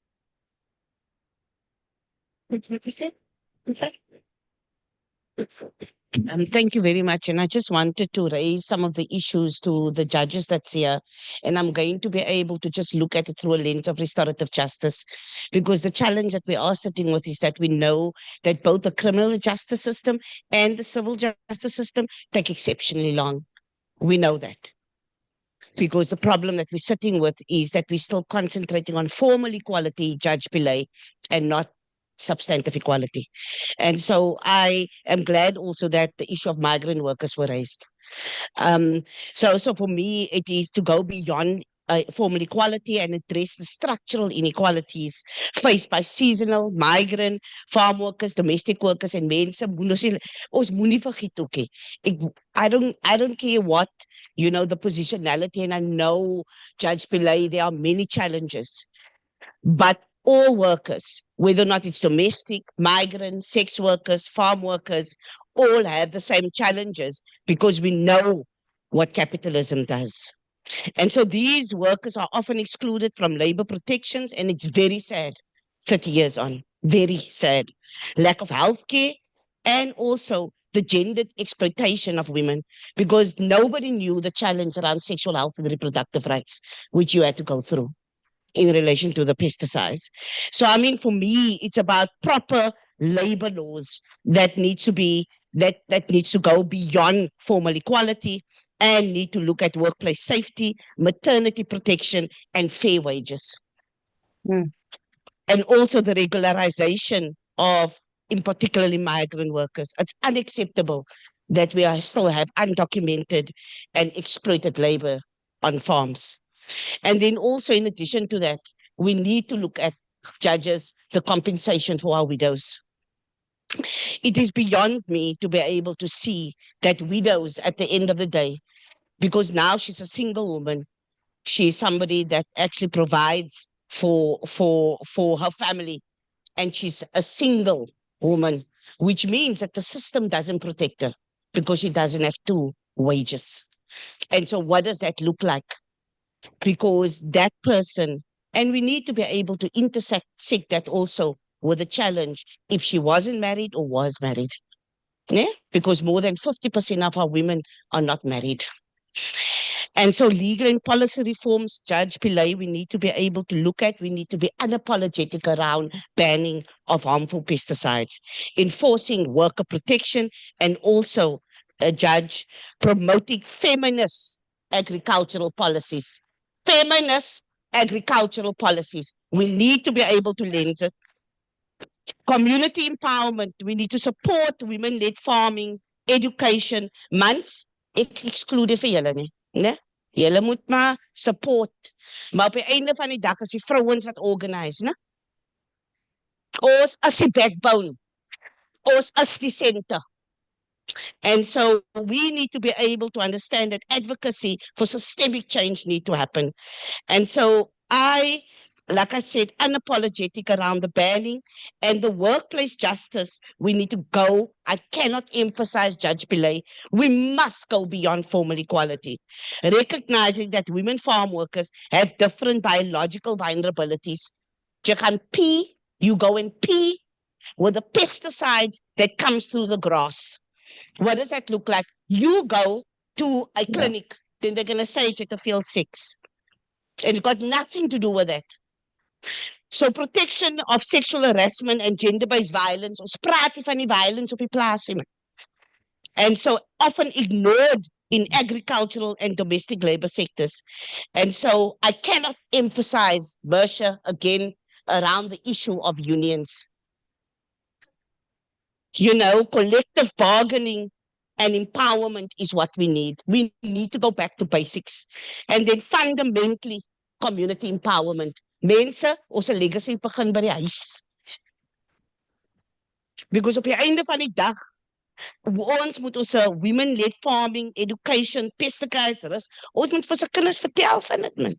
[SPEAKER 21] Thank you very much. And I just wanted to raise some of the issues to the judges that's here. And I'm going to be able to just look at it through a lens of restorative justice. Because the challenge that we are sitting with is that we know that both the criminal justice system and the civil justice system take exceptionally long. We know that. Because the problem that we're sitting with is that we're still concentrating on formal equality, Judge Pillay, and not substantive equality. And so I am glad also that the issue of migrant workers were raised. So for me, it is to go beyond formal equality and address the structural inequalities faced by seasonal, migrant, farm workers, domestic workers, and mense. Ons moenie vergiet ook nie. I don't care what, the positionality, and I know, Judge Pillay, there are many challenges, but all workers, whether or not it's domestic, migrant, sex workers, farm workers, all have the same challenges because we know what capitalism does. And so these workers are often excluded from labor protections, and it's very sad, 30 years on, very sad. Lack of healthcare, and also the gendered exploitation of women, because nobody knew the challenge around sexual health and reproductive rights, which you had to go through in relation to the pesticides. So, I mean, for me, it's about proper labor laws that needs to be, that needs to go beyond formal equality and need to look at workplace safety, maternity protection, and fair wages. And also the regularization of, in particularly, migrant workers. It's unacceptable that we still have undocumented and exploited labor on farms. And then also, in addition to that, we need to look at, judges, the compensation for our widows. It is beyond me to be able to see that widows at the end of the day, because now she's a single woman, she's somebody that actually provides for her family, and she's a single woman, which means that the system doesn't protect her because she doesn't have 2 wages. And so what does that look like? because that person, and we need to be able to intersect that also with a challenge if she wasn't married or was married. Yeah? Because more than 50% of our women are not married. And so legal and policy reforms, Judge Pillay, we need to be able to look at, we need to be unapologetic around banning of harmful pesticides, enforcing worker protection, and also, Judge, promoting feminist agricultural policies. Feminist agricultural policies. We need to be able to lens it. Community empowerment. We need to support women-led farming, education, months. Ek exclude vir julle nie, né? Julle moet maar support. Maar op die einde van die dag is die vrouens wat organise, né? Ons is die backbone. Ons is die center. And so we need to be able to understand that advocacy for systemic change need to happen. And so I, like I said, unapologetic around the banning and the workplace justice. We need to go. I cannot emphasize, Judge Pillay, we must go beyond formal equality, recognizing that women farm workers have different biological vulnerabilities. You can pee, you go and pee with the pesticides that comes through the grass. What does that look like? You go to a clinic, then they're going to say you to feel sex. It's got nothing to do with that. So protection of sexual harassment and gender-based violence, ons praat nie van die violence op die plaas nie. And so often ignored in agricultural and domestic labor sectors. And so I cannot emphasize, Bersha, again, around the issue of unions. You know, collective bargaining and empowerment is what we need. We need to go back to basics. And then fundamentally, community empowerment. Mense, ons legacy begin by die huis. Because op die einde van die dag, ons moet ons women-led farming, education, pesticides, ons moet vir sy kinders vertel van dit, man.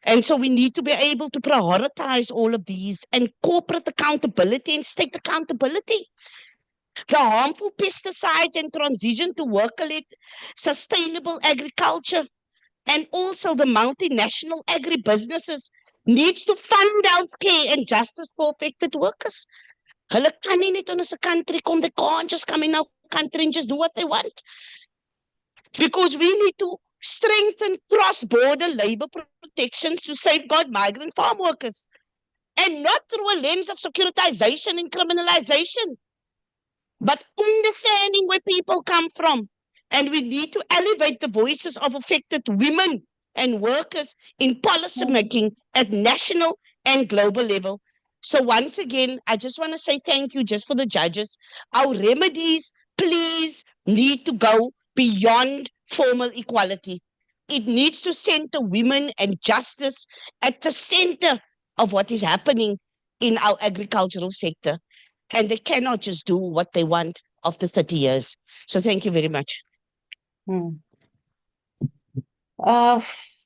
[SPEAKER 21] And so we need to be able to prioritize all of these and corporate accountability and state accountability. The harmful pesticides and transition to worker-led sustainable agriculture and also the multinational agribusinesses needs to fund healthcare and justice for affected workers. Hulle kan nie net in ons country come, they can't just come in our country and just do what they want. Because we need to strengthen cross-border labor protections to safeguard migrant farm workers. And not through a lens of securitization and criminalization, but understanding where people come from. And we need to elevate the voices of affected women and workers in policy making at national and global level. So once again, I just want to say thank you just for the judges. Our remedies, please, need to go beyond formal equality. It needs to center women and justice at the center of what is happening in our agricultural sector. And they cannot just do what they want after 30 years. So thank you very much.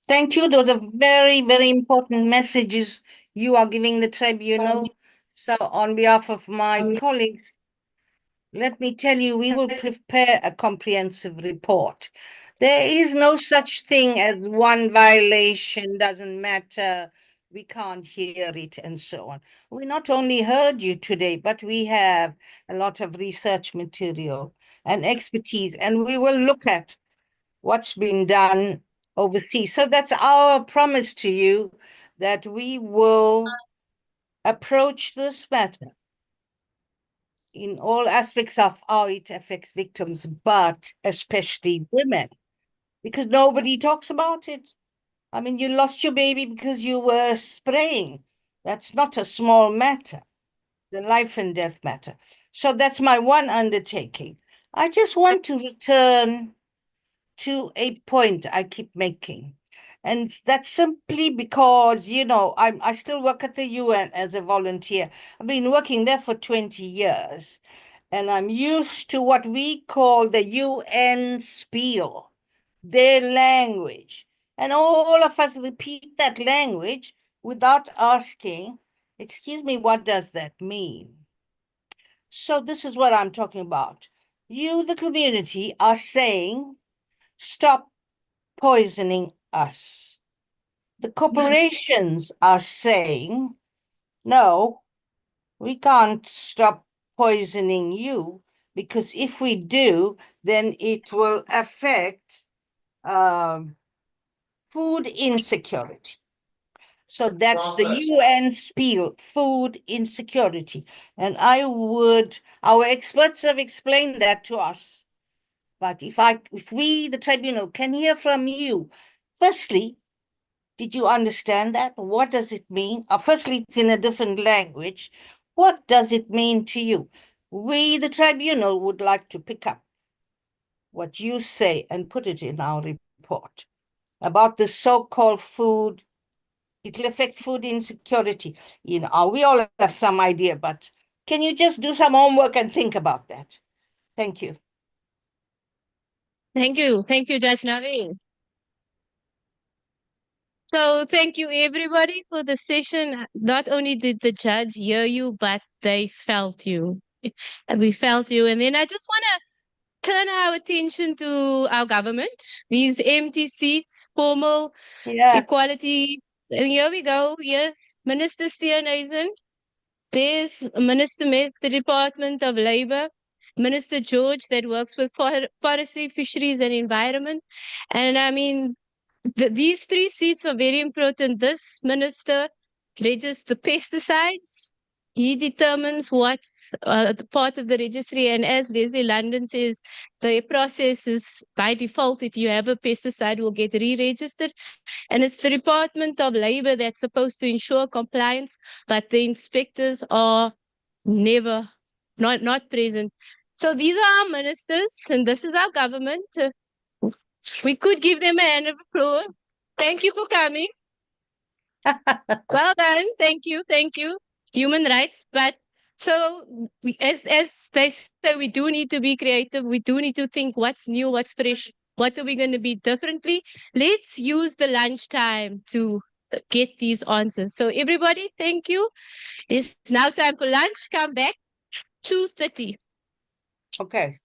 [SPEAKER 15] Thank you. Those are very, very important messages you are giving the tribunal. So on behalf of my colleagues, let me tell you, we will prepare a comprehensive report. There is no such thing as one violation, doesn't matter, we can't hear it, and so on. We not only heard you today, but we have a lot of research material and expertise, and we will look at what's been done overseas. So that's our promise to you, that we will approach this matter in all aspects of how it affects victims, but especially women, because nobody talks about it. I mean, you lost your baby because you were spraying. That's not a small matter, the life and death matter. So that's my one undertaking. I just want to return to a point I keep making. And that's simply because, you know, I still work at the UN as a volunteer. I've been working there for 20 years. And I'm used to what we call the UN spiel, their language. And all of us repeat that language without asking, excuse me, what does that mean? So this is what I'm talking about. You, the community, are saying, stop poisoning us. The corporations are saying, no, we can't stop poisoning you, because if we do, then it will affect food insecurity. So that's the UN spiel, food insecurity. And our experts have explained that to us. But if we, the tribunal, can hear from you, firstly, did you understand that? What does it mean? Firstly, it's in a different language. What does it mean to you? We, the tribunal, would like to pick up what you say and put it in our report about the so-called food. It will affect food insecurity. We all have some idea, but can you just do some homework and think about that? Thank you.
[SPEAKER 3] Thank you. Thank you, Judge Naveen. So thank you everybody for the session. Not only did the judge hear you, but they felt you. And we felt you. And then I just want to turn our attention to our government. These empty seats, formal equality. And here we go. Yes, Minister Steenhuisen. There's Minister Smith, the Department of Labor. Minister George that works with forestry, fisheries and environment. And I mean, these three seats are very important. This minister registers the pesticides. He determines what's the part of the registry. And as Leslie London says, the process is by default, if you have a pesticide, will get re-registered. And it's the Department of Labor that's supposed to ensure compliance, but the inspectors are never, not present. So these are our ministers, and this is our government. We could give them a hand of applause. Thank you for coming. Well done. Thank you. Thank you. Human rights. But so as they say, we do need to be creative. We do need to think what's new, what's fresh. What are we going to be differently? Let's use the lunchtime to get these answers. So everybody, thank you. It's now time for lunch. Come back 2:30.
[SPEAKER 15] Okay.